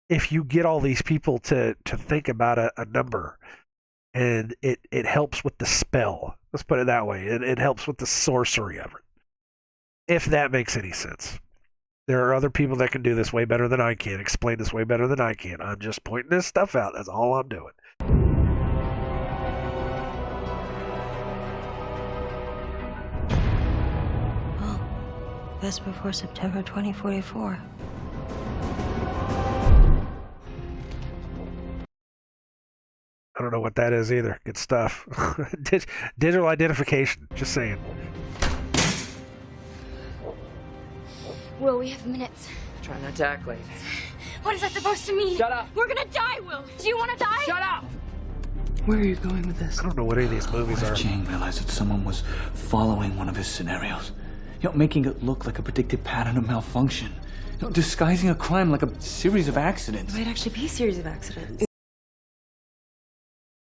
if you get all these people to think about a number, and it helps with the spell. Let's put it that way. It helps with the sorcery of it. If that makes any sense. There are other people that can do this way better than I can, explain this way better than I can. I'm just pointing this stuff out. That's all I'm doing. Oh, that's before September 2044. I don't know what that is either. Good stuff. Digital identification. Just saying. Will, we have minutes. Try not to act late. What is that supposed to mean? Shut up. We're gonna die, Will. Do you want to die? Shut up! Where are you going with this? I don't know what any of these movies are. Jane realized that someone was following one of his scenarios. Making it look like a predicted pattern of malfunction. Disguising a crime like a series of accidents. It might actually be a series of accidents.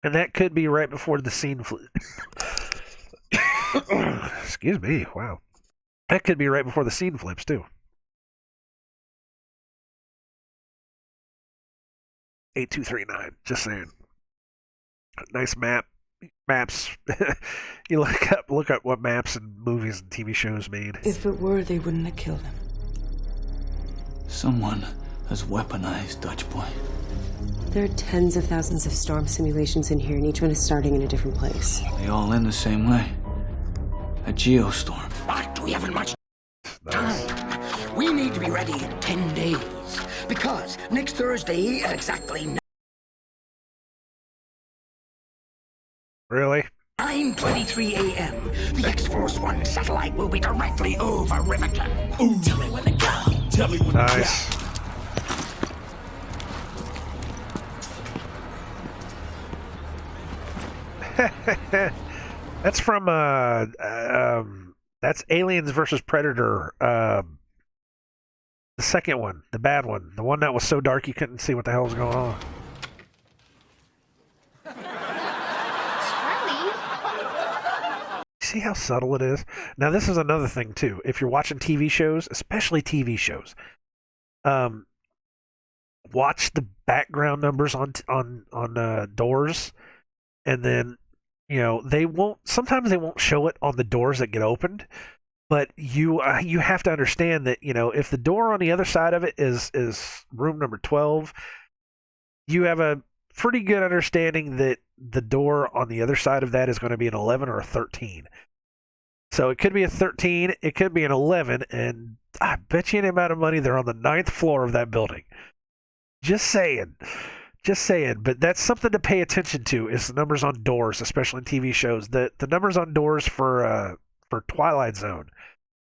And that could be right before the scene flip. Excuse me. Wow. That could be right before the scene flips, too. 8239. Just saying. Nice maps. You look up what maps and movies and TV shows mean. If it were, they wouldn't have killed him. Someone has weaponized Dutch Boy. There are tens of thousands of storm simulations in here, and each one is starting in a different place. They all end the same way. A geostorm. But we haven't much Nice. time. We need to be ready in 10 days. Because next Thursday at exactly Really? 9:23 a.m., the X-Force One satellite will be directly over Riverton. Tell me when to go. Tell me when to Nice. That's from that's Aliens versus Predator. The second one, the bad one, the one that was so dark you couldn't see what the hell was going on. See how subtle it is? Now this is another thing too. If you're watching TV shows, especially TV shows, watch the background numbers on doors, and then they won't. Sometimes they won't show it on the doors that get opened, but you have to understand that if the door on the other side of it is room number 12, you have a pretty good understanding that the door on the other side of that is going to be an 11 or a 13. So it could be a 13, it could be an 11, and I bet you any amount of money they're on the 9th floor of that building. Just saying. But that's something to pay attention to, is the numbers on doors, especially in TV shows. The numbers on doors for Twilight Zone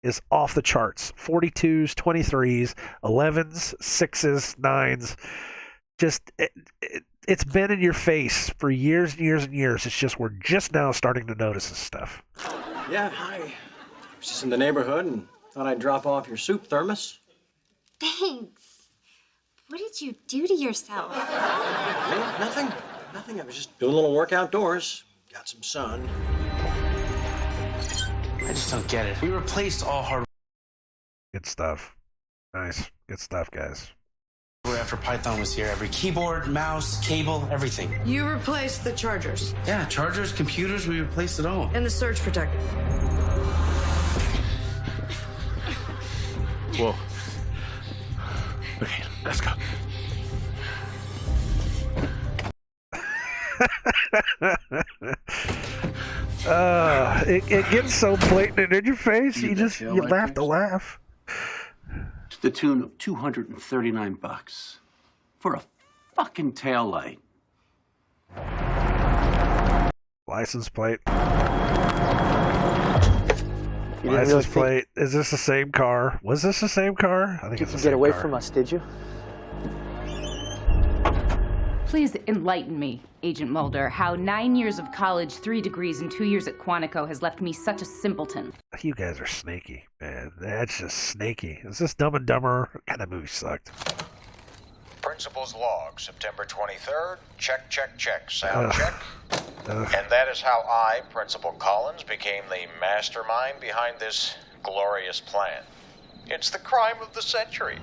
is off the charts. 42s, 23s, 11s, 6s, 9s. Just it's been in your face for years and years and years. It's just we're just now starting to notice this stuff. Yeah, hi. I was just in the neighborhood and thought I'd drop off your soup thermos. Thanks. What did you do to yourself? Me? Nothing. I was just doing a little work outdoors. Got some sun. I just don't get it. We replaced all hardware Good stuff. Nice. Good stuff, guys. after Python was here. Every keyboard, mouse, cable, everything. You replaced the chargers. Yeah, chargers, computers, we replaced it all. And the surge protector. Whoa. Okay, let's go. It gets so blatant in your face, you laugh to laugh. To the tune of $239 for a fucking taillight. License plate. License plate. Is this the same car? Was this the same car? I think it's the same get away car. from us, did you? Please enlighten me, Agent Mulder, how 9 years of college, 3 degrees, and 2 years at Quantico has left me such a simpleton. You guys are snaky, man. That's just snaky. Is this Dumb and Dumber? What kind of movie sucked? Principal's log, September 23rd. Check, check, check. Sound check. And that is how I, Principal Collins, became the mastermind behind this glorious plan. It's the crime of the century.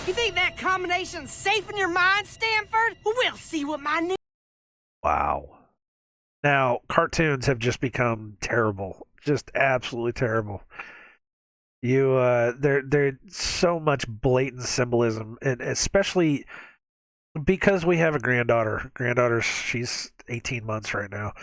You think that combination's safe in your mind, Stanford? We'll see what my new... Wow. Now, cartoons have just become terrible. Just absolutely terrible. There's so much blatant symbolism, and especially because we have a granddaughter. She's 18 months right now.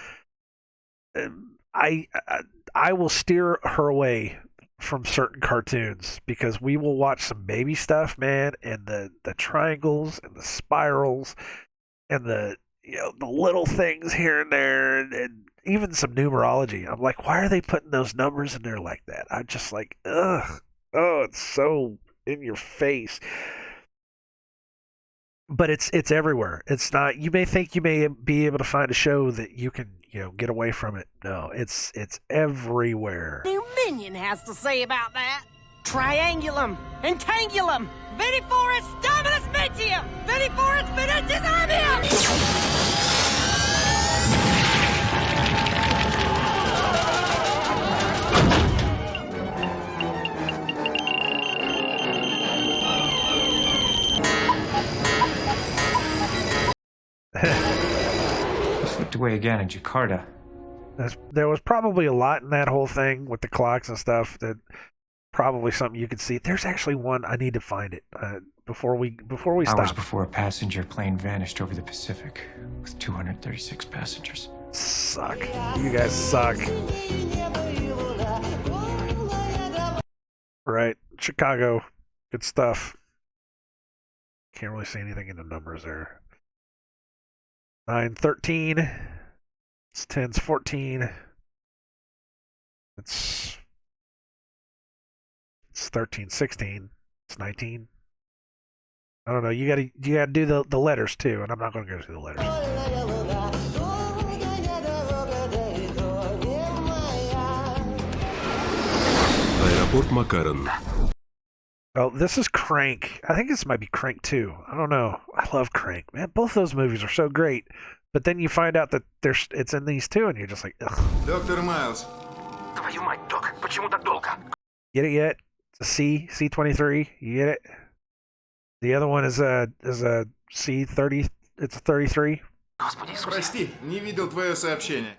I will steer her away from certain cartoons because we will watch some baby stuff, man, and the triangles and the spirals and the little things here and there, and even some numerology. I'm like, why are they putting those numbers in there like that? I'm just like, ugh. Oh, it's so in your face. But it's everywhere. It's not. You may think you may be able to find a show that you can get away from it. No, it's everywhere. New minion has to say about that. Triangulum, entangulum, Viniforus Dominus Mentium, Viniforus Venetis Armium! locked away again in Jakarta. There was probably a lot in that whole thing with the clocks and stuff that probably something you could see. There's actually one. I need to find it before we stop. Hours before a passenger plane vanished over the Pacific with 236 passengers. Suck. You guys suck. Right. Chicago. Good stuff. Can't really see anything in the numbers there. 9:13. It's 10's 14. It's 13:16. It's 19. I don't know. You gotta do the letters too, and I'm not gonna go through the letters. Аэропорт Макарен. Oh, this is Crank. I think this might be Crank 2. I don't know. I love Crank, man. Both those movies are so great. But then you find out that it's in these two, and you're just like, ugh. Доктор Майлз. Твою мать, док, почему так долго? Get it yet? It's a C23. You get it? The other one is a C30. It's a 33. Прости, не видел твое сообщение.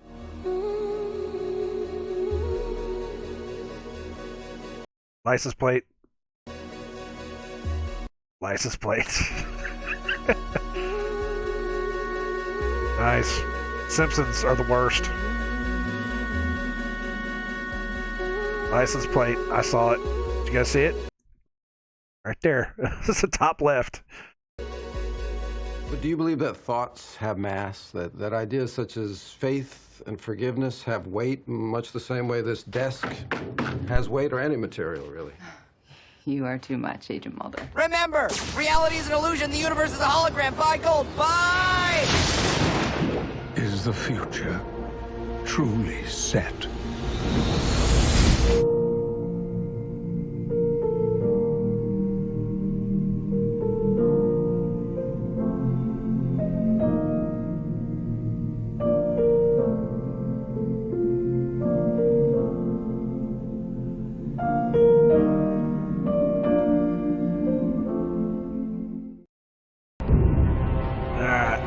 License plate. License plate. Nice. Simpsons are the worst. License plate. I saw it. Did you guys see it? Right there. It's the top left. But do you believe that thoughts have mass? That ideas such as faith and forgiveness have weight, much the same way this desk has weight, or any material, really? You are too much, Agent Mulder. Remember, reality is an illusion. The universe is a hologram. Buy gold. Buy! Is the future truly set?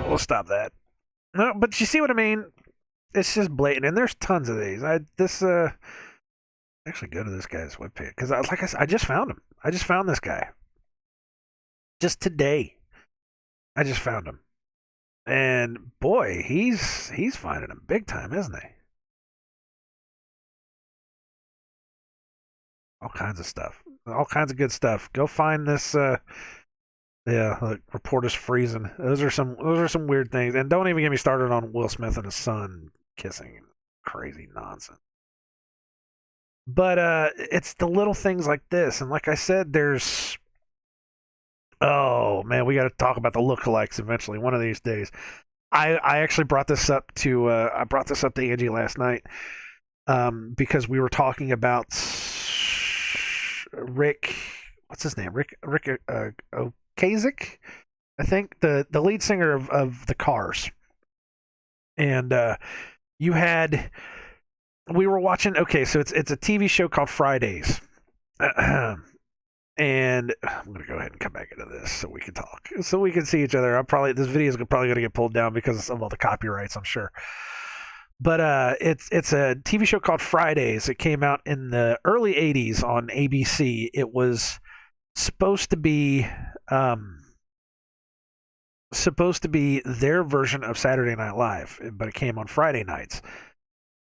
We'll stop that. No, but you see what I mean? It's just blatant, and there's tons of these. Actually go to this guy's webpage because, like I said, I just found him. I just found this guy. Just today, I just found him, and boy, he's finding them big time, isn't he? All kinds of stuff, all kinds of good stuff. Go find this. Yeah, look, reporters freezing. Those are some weird things. And don't even get me started on Will Smith and his son kissing. Crazy nonsense. But it's the little things like this. And like I said, there's... Oh, man, we got to talk about the lookalikes eventually, one of these days. I actually brought this up to Angie last night because we were talking about Rick... What's his name? Rick Ocasek, I think, the lead singer of the Cars. And we were watching, okay, so it's a TV show called Fridays. And I'm going to go ahead and come back into this so we can talk, so we can see each other. This video is probably going to get pulled down because of all the copyrights, I'm sure. But it's a TV show called Fridays. It came out in the early 80s on ABC. It was supposed to be their version of Saturday Night Live, but it came on Friday nights.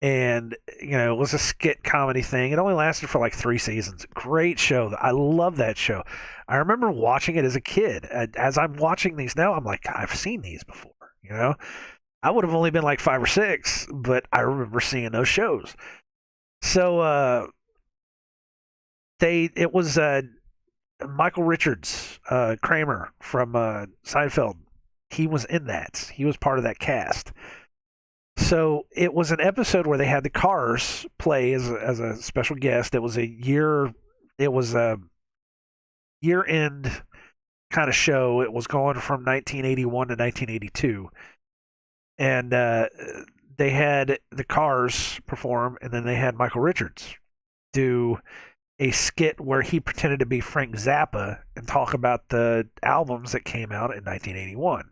And, it was a skit comedy thing. It only lasted for like 3 seasons. Great show. I love that show. I remember watching it as a kid. As I'm watching these now, I'm like, I've seen these before, I would have only been like 5 or 6, but I remember seeing those shows. So it was Michael Richards, Kramer from Seinfeld. He was in that. He was part of that cast. So it was an episode where they had the Cars play as a special guest. It was a year-end kind of show. It was going from 1981 to 1982. And they had the Cars perform, and then they had Michael Richards do a skit where he pretended to be Frank Zappa and talk about the albums that came out in 1981.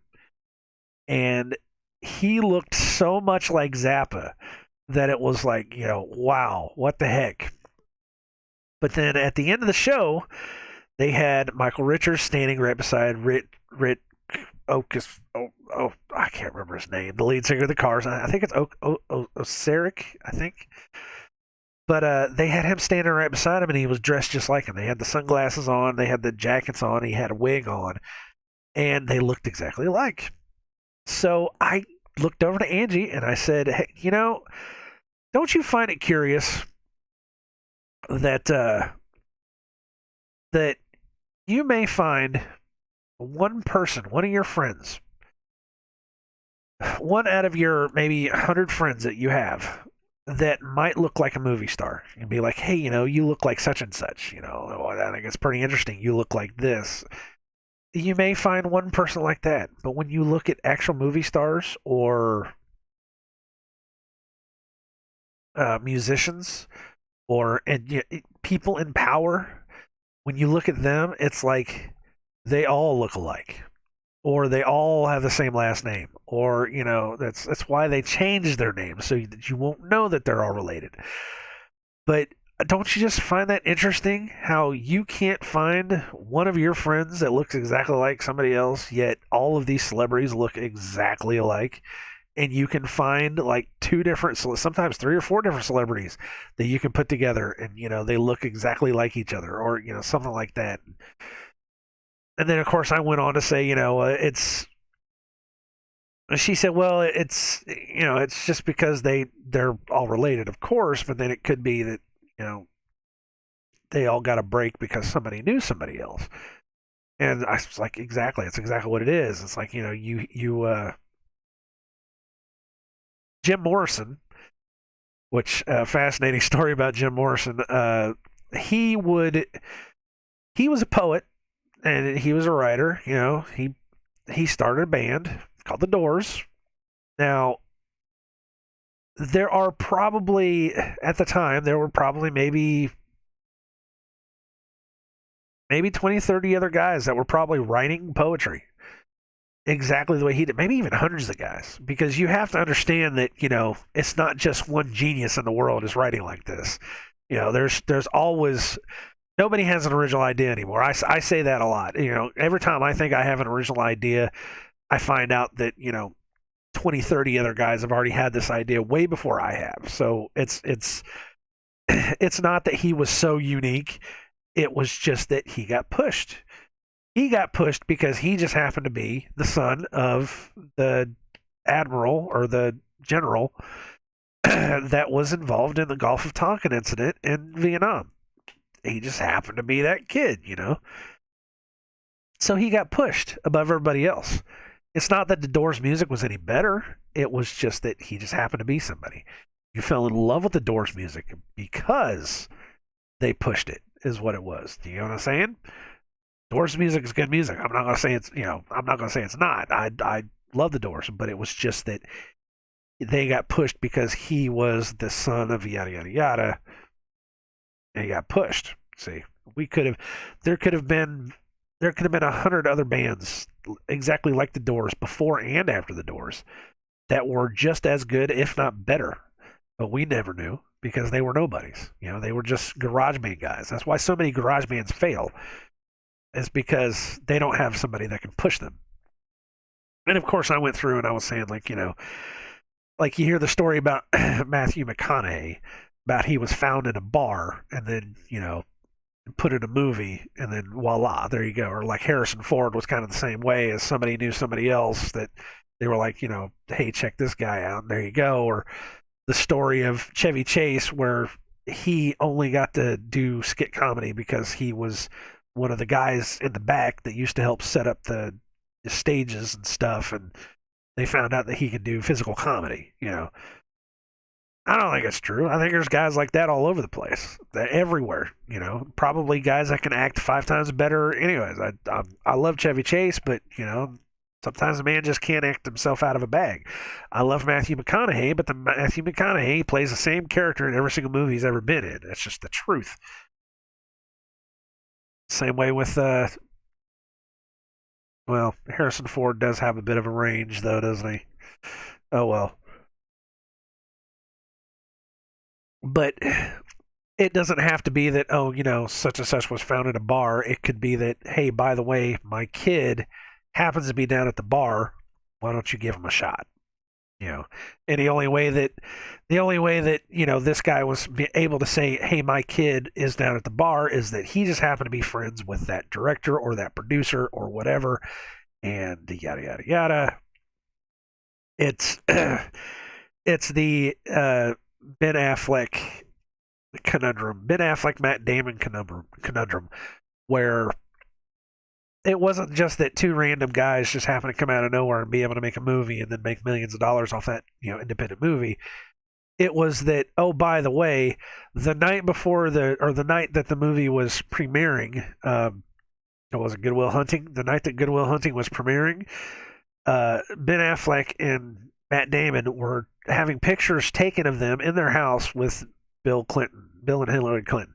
And he looked so much like Zappa that it was like, wow, what the heck. But then at the end of the show, they had Michael Richards standing right beside Rit Okus. I can't remember his name. The lead singer of the Cars. I think it's Oseric, I think. But they had him standing right beside him, and he was dressed just like him. They had the sunglasses on. They had the jackets on. He had a wig on. And they looked exactly alike. So I looked over to Angie, and I said, hey, don't you find it curious that that you may find one person, one of your friends, one out of your maybe 100 friends that you have that might look like a movie star and be like, hey, you look like such and such, I think it's pretty interesting. You look like this. You may find one person like that, but when you look at actual movie stars or musicians or people in power, when you look at them, it's like they all look alike, or they all have the same last name, or that's why they changed their names so that you won't know that they're all related. But don't you just find that interesting? How you can't find one of your friends that looks exactly like somebody else, yet all of these celebrities look exactly alike. And you can find like two different, sometimes 3 or 4 different celebrities that you can put together, and they look exactly like each other, or something like that. And then of course I went on to say, it's. She said, well, it's it's just because they're all related, of course, but then it could be that they all got a break because somebody knew somebody else. And I was like, exactly, it's exactly what it is. It's like Jim Morrison, which fascinating story about Jim Morrison. He was a poet and he was a writer. He started a band called The Doors. Now, there are probably, at the time, there were probably maybe 20, 30 other guys that were probably writing poetry exactly the way he did, maybe even hundreds of guys, because you have to understand that it's not just one genius in the world is writing like this. There's always, nobody has an original idea anymore. I say that a lot. Every time I think I have an original idea, I find out that 20, 30 other guys have already had this idea way before I have. So it's not that he was so unique, it was just that he got pushed. He got pushed because he just happened to be the son of the admiral or the general that was involved in the Gulf of Tonkin incident in Vietnam. He just happened to be that kid, So he got pushed above everybody else. It's not that the Doors music was any better. It was just that he just happened to be somebody. You fell in love with the Doors music because they pushed it, is what it was. Do you know what I'm saying? Doors music is good music. I'm not gonna say it's I'm not gonna say it's not. I love the Doors, but it was just that they got pushed because he was the son of yada yada yada, and he got pushed. See, there could have been 100 other bands exactly like the Doors before and after the Doors that were just as good, if not better, but we never knew because they were nobodies. They were just garage band guys. That's why so many garage bands fail. Is because they don't have somebody that can push them. And of course I went through and I was saying like you hear the story about Matthew McConaughey, about he was found in a bar and then, put in a movie and then voila, there you go. Or like Harrison Ford was kind of the same way, as somebody knew somebody else that they were like, hey, check this guy out, and there you go. Or the story of Chevy Chase where he only got to do skit comedy because he was one of the guys in the back that used to help set up the stages and stuff, and they found out that he could do physical comedy. I don't think it's true. I think there's guys like that all over the place, everywhere. Probably guys that can act 5 times better. Anyways, I love Chevy Chase, but sometimes a man just can't act himself out of a bag. I love Matthew McConaughey, but Matthew McConaughey plays the same character in every single movie he's ever been in. That's just the truth. Same way with, Harrison Ford does have a bit of a range, though, doesn't he? Oh well. But it doesn't have to be that, oh, such and such was found at a bar. It could be that, hey, by the way, my kid happens to be down at the bar. Why don't you give him a shot? And the only way that this guy was able to say, hey, my kid is down at the bar is that he just happened to be friends with that director or that producer or whatever, and yada yada yada. It's it's the Ben Affleck conundrum, Ben Affleck Matt Damon conundrum, where it wasn't just that two random guys just happen to come out of nowhere and be able to make a movie and then make millions of dollars off that, independent movie. It was that, oh, by the way, the night before the night that the movie was premiering, it was Good Will Hunting. The night that Good Will Hunting was premiering, Ben Affleck and Matt Damon were having pictures taken of them in their house with Bill and Hillary Clinton.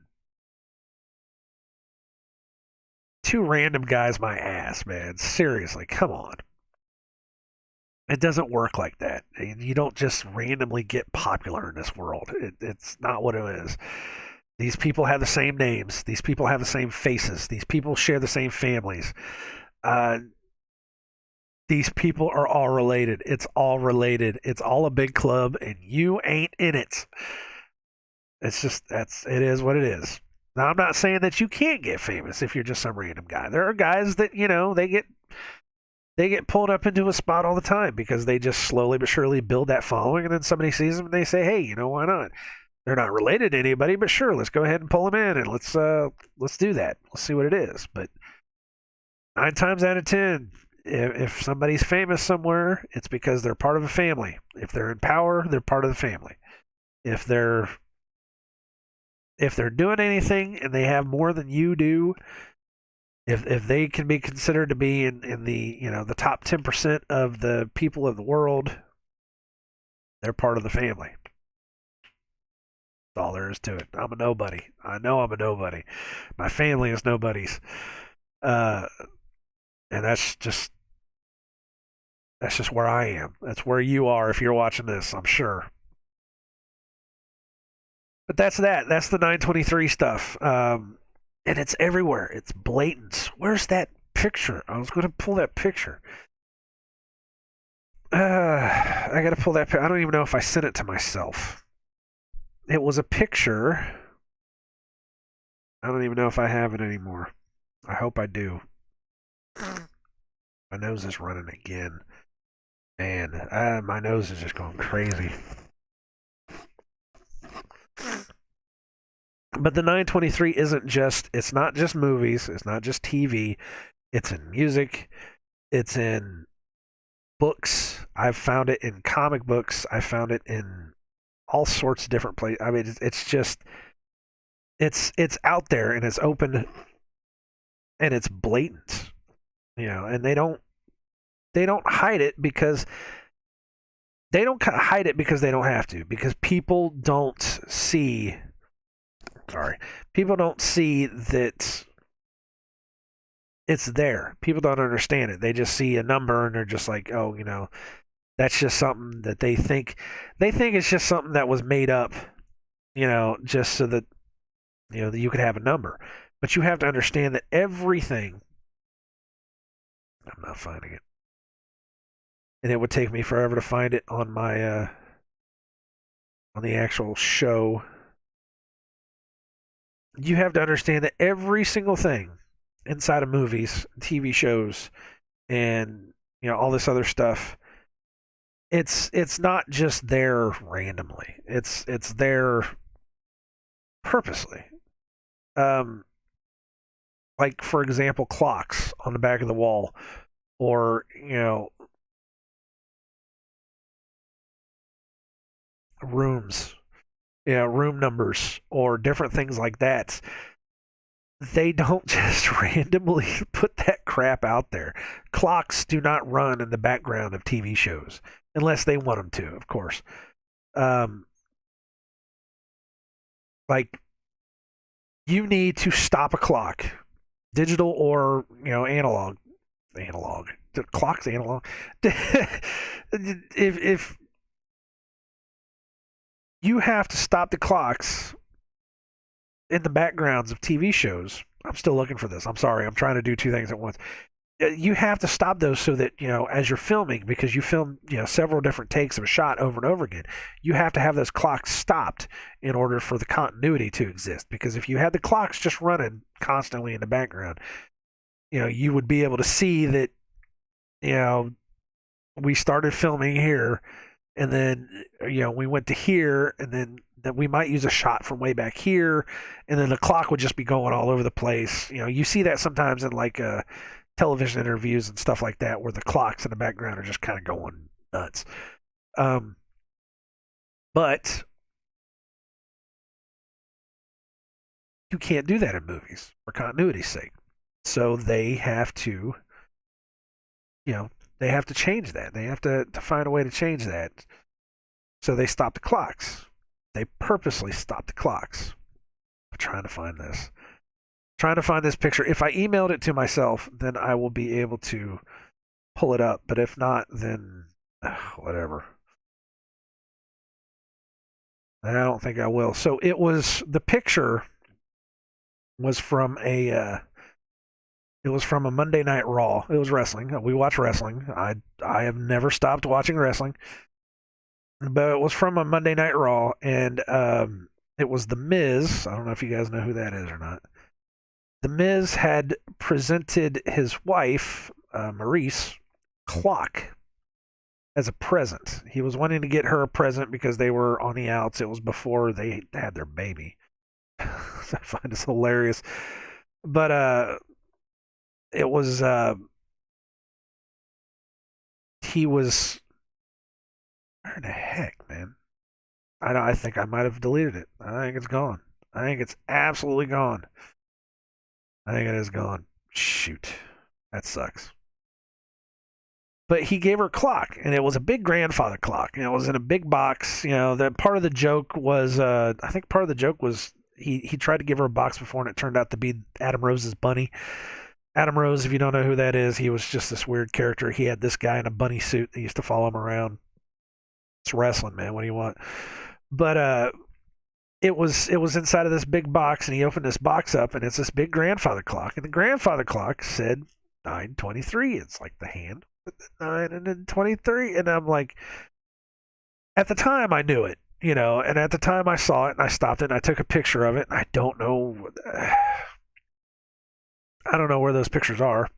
Two random guys, my ass, man. Seriously, come on. It doesn't work like that. You don't just randomly get popular in this world. It's not what it is. These people have the same names. These people have the same faces. These people share the same families. These people are all related. It's all related. It's all a big club, and you ain't in it. It's just, it is what it is. Now, I'm not saying that you can't get famous if you're just some random guy. There are guys that, they get pulled up into a spot all the time because they just slowly but surely build that following, and then somebody sees them and they say, hey, why not? They're not related to anybody, but sure, let's go ahead and pull them in and let's do that. Let's see what it is. But 9 times out of 10, if somebody's famous somewhere, it's because they're part of a family. If they're in power, they're part of the family. If they're doing anything and they have more than you do, if they can be considered to be in the the top 10% of the people of the world, they're part of the family. That's all there is to it. I'm a nobody. I know I'm a nobody. My family is nobodies. And that's just where I am. That's where you are if you're watching this, I'm sure. But that's that. That's the 923 stuff. And it's everywhere. It's blatant. Where's that picture? I was going to pull that picture. I got to pull that. I don't even know if I sent it to myself. It was a picture. I don't even know if I have it anymore. I hope I do. My nose is running again. Man, my nose is just going crazy. But the 923 it's not just movies, it's not just TV, it's in music, it's in books. I've found it in comic books, I found it in all sorts of different places. I mean, it's out there and it's open and it's blatant, and they don't hide it because they don't have to, because people don't see that it's there. People don't understand it. They just see a number and they're just like, oh, that's just something that they think it's just something that was made up, just so that, that you could have a number. But you have to understand that everything, I'm not finding it. And it would take me forever to find it on my, on the actual show. You have to understand that every single thing inside of movies, TV shows, and all this other stuff, it's not just there randomly. It's there purposely. Like, for example, clocks on the back of the wall, or rooms. Room numbers or different things like that. They don't just randomly put that crap out there. Clocks do not run in the background of TV shows unless they want them to, of course. Like, you need to stop a clock, digital or analog. The clock's analog. If you have to stop the clocks in the backgrounds of TV shows, I'm still looking for this. I'm sorry. I'm trying to do two things at once. You have to stop those so that, as you're filming, because you film, several different takes of a shot over and over again, you have to have those clocks stopped in order for the continuity to exist. Because if you had the clocks just running constantly in the background, you would be able to see that, we started filming here, and then, we went to here, and then that we might use a shot from way back here, and then the clock would just be going all over the place. You see that sometimes in like television interviews and stuff like that, where the clocks in the background are just kind of going nuts. But you can't do that in movies for continuity's sake. So they have to, they have to change that. They have to find a way to change that. So they stop the clocks. They purposely stop the clocks. I'm trying to find this. Trying to find this picture. If I emailed it to myself, then I will be able to pull it up. But if not, then whatever. I don't think I will. So the picture was from a Monday Night Raw. It was wrestling. We watch wrestling. I have never stopped watching wrestling. But it was from a Monday Night Raw, and it was The Miz. I don't know if you guys know who that is or not. The Miz had presented his wife, Maurice, clock as a present. He was wanting to get her a present because they were on the outs. It was before they had their baby. I find this hilarious. But it was he was, where in the heck, man? I think I might have deleted it. I think it's gone. I think it's absolutely gone. I think it is gone. Shoot. That sucks. But he gave her a clock, and it was a big grandfather clock. It was in a big box. That part of the joke was, I think part of the joke was he tried to give her a box before, and it turned out to be Adam Rose's bunny. Adam Rose, if you don't know who that is, he was just this weird character. He had this guy in a bunny suit that used to follow him around. It's wrestling, man. What do you want? But it was inside of this big box, and he opened this box up, and it's this big grandfather clock, and the grandfather clock said 9:23. It's like the hand with the 9 and then 23, and I'm like, at the time I knew it, and at the time I saw it, and I stopped it, and I took a picture of it, and I don't know where those pictures are.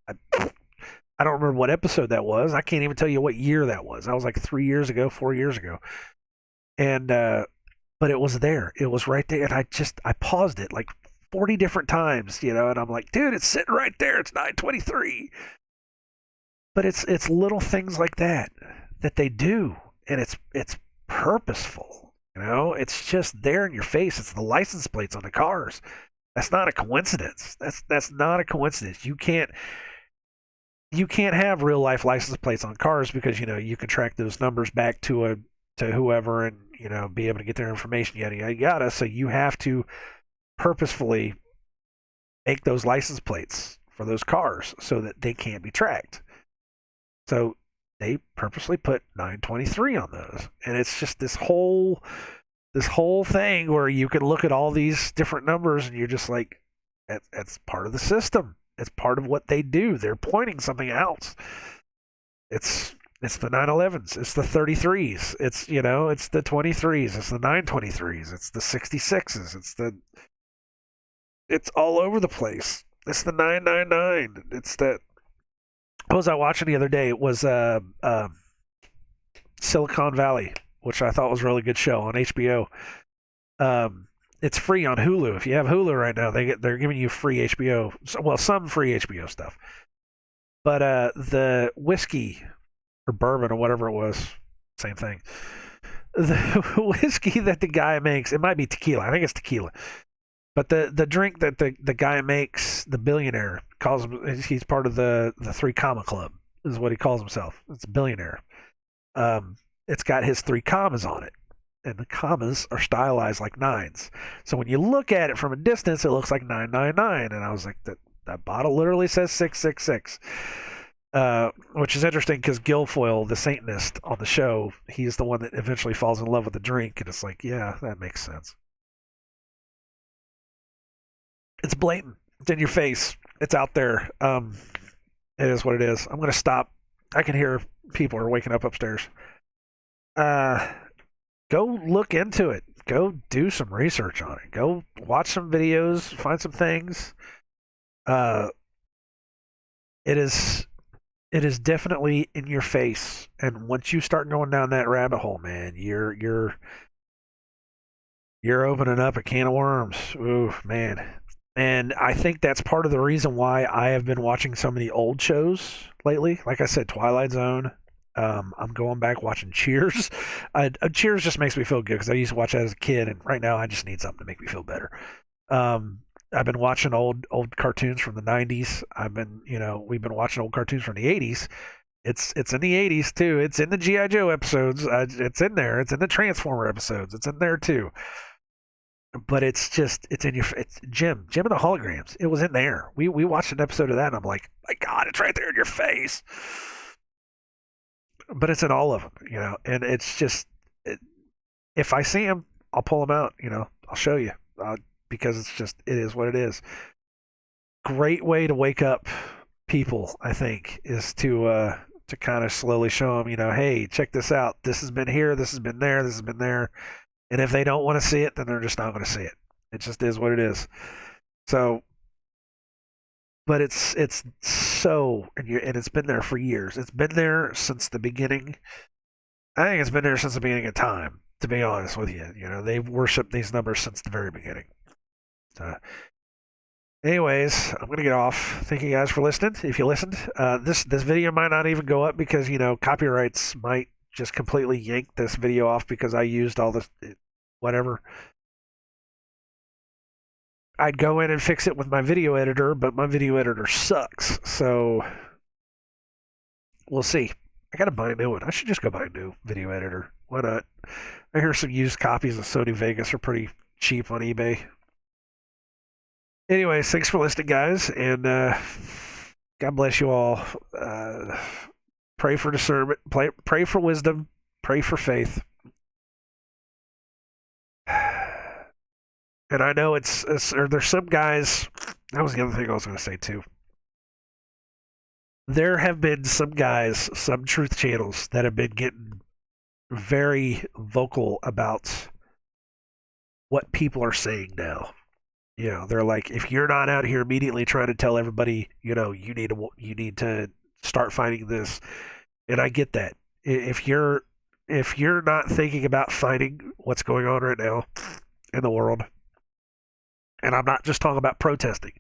I don't remember what episode that was. I can't even tell you what year that was. That was like 4 years ago, and but it was there. It was right there. And I paused it like 40 different times, and I'm like, dude, it's sitting right there. It's 9:23. But it's little things like that they do. And it's purposeful, it's just there in your face. It's the license plates on the cars. That's not a coincidence. That's not a coincidence. You can't have real life license plates on cars because, you can track those numbers back to whoever and, be able to get their information, yada, yada, yada. So you have to purposefully make those license plates for those cars so that they can't be tracked. So they purposely put 923 on those. And it's just this whole thing where you can look at all these different numbers and you're just like, that's part of the system. It's part of what they do. They're pointing something else. It's the 911s. It's the 33s. It's the 23s. It's the 923s. It's the 66s. It's all over the place. It's the 999. It's that. What was I watching the other day? It was Silicon Valley, which I thought was a really good show on HBO. It's free on Hulu. If you have Hulu right now, they're giving you free HBO. Well, some free HBO stuff. But the whiskey or bourbon or whatever it was, same thing. The whiskey that the guy makes, it might be tequila. I think it's tequila. But the drink that the guy makes, the billionaire, he's part of the 3 Comma Club, is what he calls himself. It's a billionaire. It's got his 3 commas on it. And the commas are stylized like 9s. So when you look at it from a distance, it looks like 999. And I was like, that bottle literally says 666. Which is interesting because Guilfoyle, the Satanist on the show, he's the one that eventually falls in love with the drink, and it's like, yeah, that makes sense. It's blatant. It's in your face. It's out there. It is what it is. I'm going to stop. I can hear people are waking up upstairs. Go look into it. Go do some research on it. Go watch some videos, find some things. It is definitely in your face, and once you start going down that rabbit hole, man, you're opening up a can of worms. Ooh, man. And I think that's part of the reason why I have been watching so many old shows lately. Like I said, Twilight Zone. I'm going back watching Cheers. Cheers just makes me feel good because I used to watch that as a kid, and right now I just need something to make me feel better. I've been watching old cartoons from the 90s. We've been watching old cartoons from the 80s. It's in the 80s too. It's in the G.I. Joe episodes. It's in there. It's in the Transformer episodes. It's in there too. But it's in your. It's Jim and the Holograms. It was in there. We watched an episode of that, and I'm like, my God, it's right there in your face. But it's in all of them, and it's just, if I see them, I'll pull them out, I'll show you, because it is what it is. Great way to wake up people, I think, is to kind of slowly show them, hey, check this out. This has been here. This has been there. This has been there. And if they don't want to see it, then they're just not going to see it. It just is what it is. So, but it's so, and it's been there for years. It's been there since the beginning. I think it's been there since the beginning of time, to be honest with you. They've worshipped these numbers since the very beginning. Anyways, I'm going to get off. Thank you guys for listening. If you listened, this video might not even go up because, copyrights might just completely yank this video off because I used all this, whatever. I'd go in and fix it with my video editor, but my video editor sucks. So we'll see. I gotta buy a new one. I should just go buy a new video editor. Why not? I hear some used copies of Sony Vegas are pretty cheap on eBay. Anyways, thanks for listening, guys, and God bless you all. Pray for discernment. Pray for wisdom. Pray for faith. And I know there's some guys. That was the other thing I was going to say too. There have been some guys, some truth channels that have been getting very vocal about what people are saying now. They're like, if you're not out here immediately trying to tell everybody, you need to start fighting this. And I get that. If you're not thinking about fighting what's going on right now in the world, and I'm not just talking about protesting.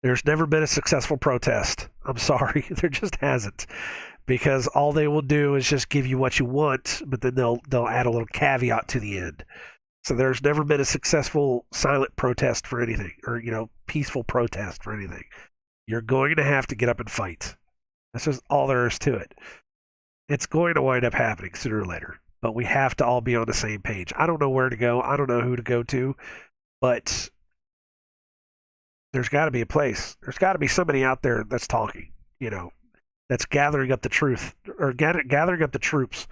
There's never been a successful protest. I'm sorry. There just hasn't. Because all they will do is just give you what you want, but then they'll add a little caveat to the end. So there's never been a successful silent protest for anything, or, peaceful protest for anything. You're going to have to get up and fight. That's just all there is to it. It's going to wind up happening sooner or later, but we have to all be on the same page. I don't know where to go. I don't know who to go to, but there's got to be a place. There's got to be somebody out there that's talking, that's gathering up the truth, or gathering up the troops,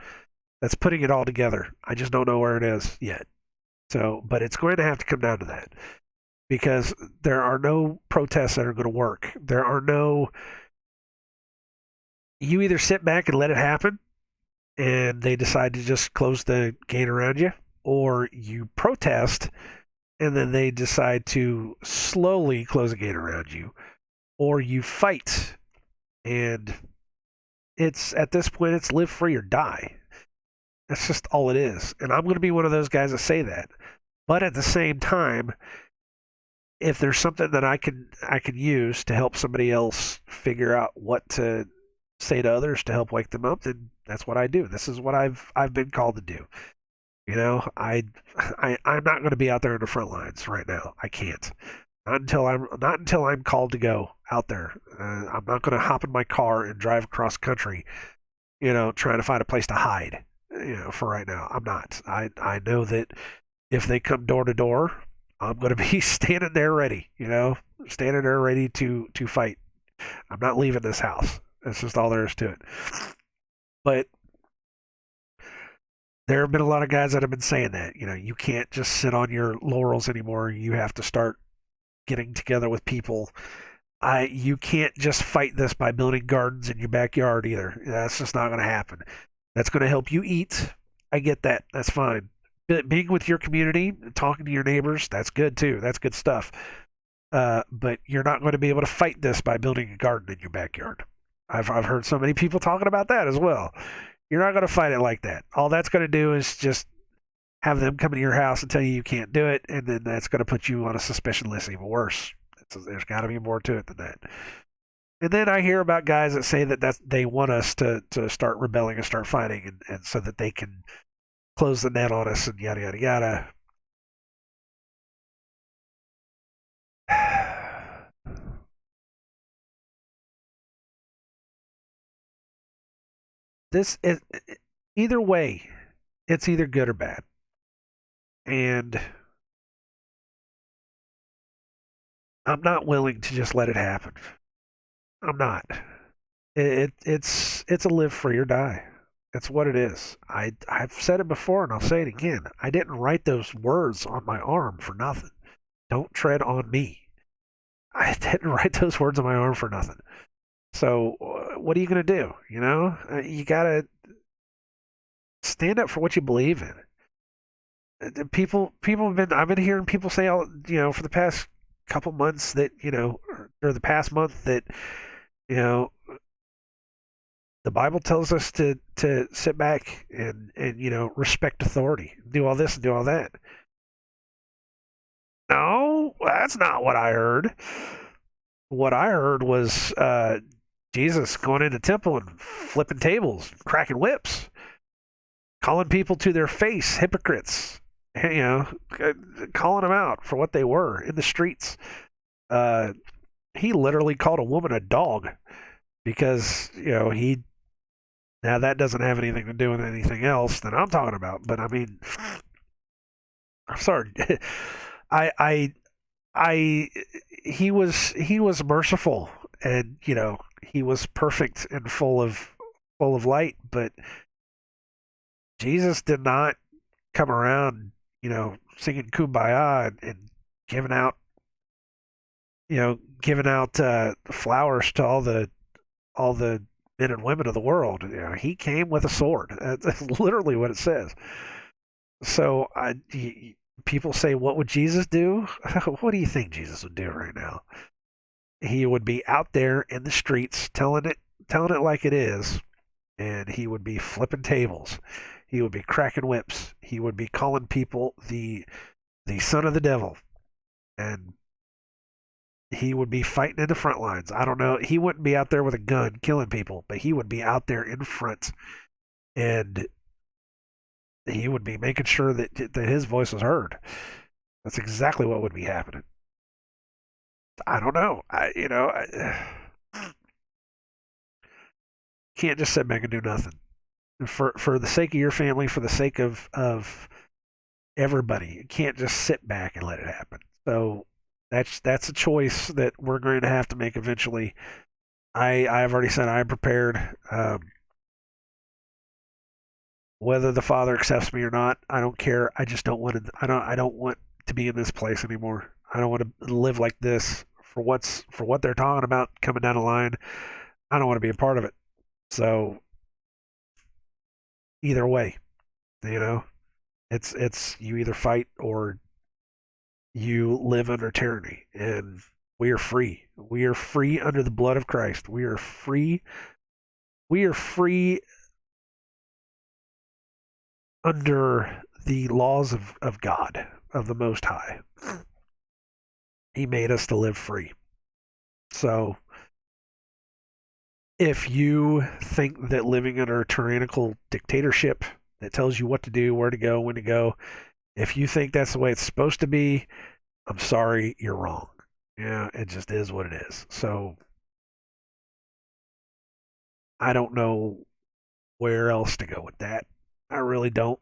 that's putting it all together. I just don't know where it is yet. So, but it's going to have to come down to that, because there are no protests that are going to work. There are no. You either sit back and let it happen, and they decide to just close the gate around you, or you protest, and then they decide to slowly close the gate around you, or you fight. And it's, at this point, it's live free or die. That's just all it is. And I'm going to be one of those guys that say that. But at the same time, if there's something that I can use to help somebody else figure out what to say to others to help wake them up, then that's what I do. This is what I've been called to do. I'm not going to be out there in the front lines right now. I can't. Not until I'm called to go out there. I'm not going to hop in my car and drive across country, trying to find a place to hide. For right now, I'm not. I know that if they come door to door, I'm going to be standing there ready. Standing there ready to fight. I'm not leaving this house. That's just all there is to it. But there have been a lot of guys that have been saying that, you can't just sit on your laurels anymore. You have to start getting together with people. You can't just fight this by building gardens in your backyard either. That's just not going to happen. That's going to help you eat. I get that. That's fine. Being with your community, talking to your neighbors, that's good too. That's good stuff. But you're not going to be able to fight this by building a garden in your backyard. I've heard so many people talking about that as well. You're not going to fight it like that. All that's going to do is just have them come to your house and tell you can't do it, and then that's going to put you on a suspicion list even worse. There's got to be more to it than that. And then I hear about guys that say that they want us to start rebelling and start fighting, and so that they can close the net on us and yada, yada, yada. This is, either way, it's either good or bad. And I'm not willing to just let it happen. I'm not. It's a live free or die. That's what it is. I've said it before and I'll say it again. I didn't write those words on my arm for nothing. Don't tread on me. I didn't write those words on my arm for nothing. So what are you going to do? You got to stand up for what you believe in. I've been hearing people say, for the past couple months that, or the past month that, the Bible tells us to sit back and respect authority, do all this and do all that. No, that's not what I heard. What I heard was Jesus going into the temple and flipping tables, cracking whips, calling people to their face, hypocrites, calling them out for what they were in the streets. He literally called a woman a dog because, now that doesn't have anything to do with anything else that I'm talking about. But I mean, I'm sorry. He was merciful, and he was perfect and full of light, but Jesus did not come around, singing Kumbaya and giving out flowers to all the men and women of the world. He came with a sword. That's literally what it says. So people say, what would Jesus do? What do you think Jesus would do right now? He would be out there in the streets telling it like it is, and he would be flipping tables. He would be cracking whips. He would be calling people the son of the devil, and he would be fighting in the front lines. I don't know. He wouldn't be out there with a gun killing people, but he would be out there in front, and he would be making sure that his voice was heard. That's exactly what would be happening. I don't know. I can't just sit back and do nothing. For the sake of your family, for the sake of everybody, you can't just sit back and let it happen. So that's a choice that we're going to have to make eventually. I've already said I'm prepared. Whether the Father accepts me or not, I don't care. I just don't want to. I don't want to be in this place anymore. I don't want to live like this for what they're talking about coming down the line. I don't want to be a part of it. So either way, it's you either fight or you live under tyranny, and we are free. We are free under the blood of Christ. We are free. We are free under the laws of God, of the Most High. He made us to live free. So if you think that living under a tyrannical dictatorship that tells you what to do, where to go, when to go, if you think that's the way it's supposed to be, I'm sorry, you're wrong. Yeah, it just is what it is. So I don't know where else to go with that. I really don't.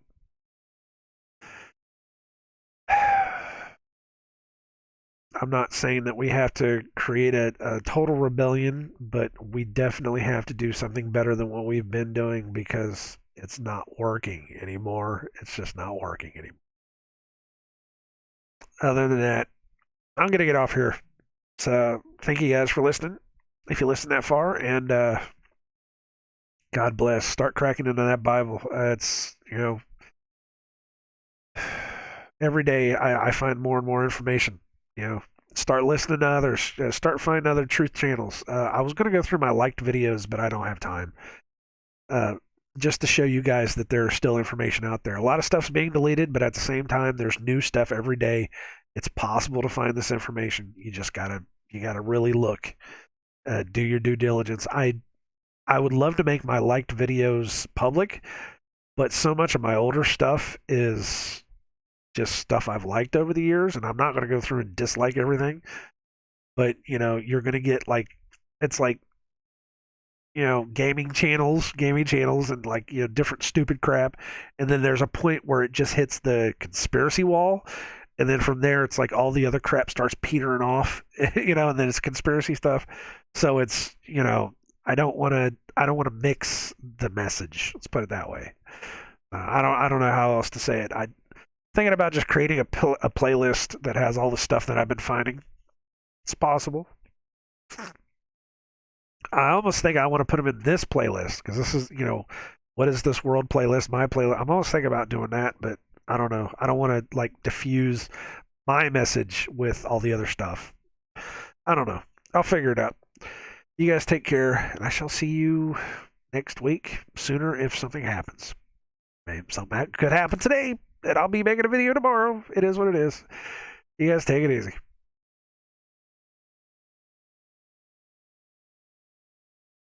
I'm not saying that we have to create a total rebellion, but we definitely have to do something better than what we've been doing because it's not working anymore. It's just not working anymore. Other than that, I'm going to get off here. So thank you guys for listening. If you listen that far, and God bless. Start cracking into that Bible. It's, every day I find more and more information. Start listening to others. Start finding other truth channels. I was going to go through my liked videos, but I don't have time. Just to show you guys that there's still information out there. A lot of stuff's being deleted, but at the same time, there's new stuff every day. It's possible to find this information. You just gotta really look. Do your due diligence. I would love to make my liked videos public, but so much of my older stuff is just stuff I've liked over the years, and I'm not going to go through and dislike everything. But, you're going to get it's like, gaming channels and different stupid crap. And then there's a point where it just hits the conspiracy wall. And then from there, it's like all the other crap starts petering off, and then it's conspiracy stuff. So it's, I don't want to mix the message. Let's put it that way. I don't know how else to say it. I'm thinking about just creating a playlist that has all the stuff that I've been finding. It's possible. I almost think I want to put them in this playlist because this is, what is this world playlist? My playlist. I'm almost thinking about doing that, but I don't know. I don't want to diffuse my message with all the other stuff. I don't know. I'll figure it out. You guys take care, and I shall see you next week, sooner if something happens. Maybe something could happen today, and I'll be making a video tomorrow. It is what it is. You guys take it easy.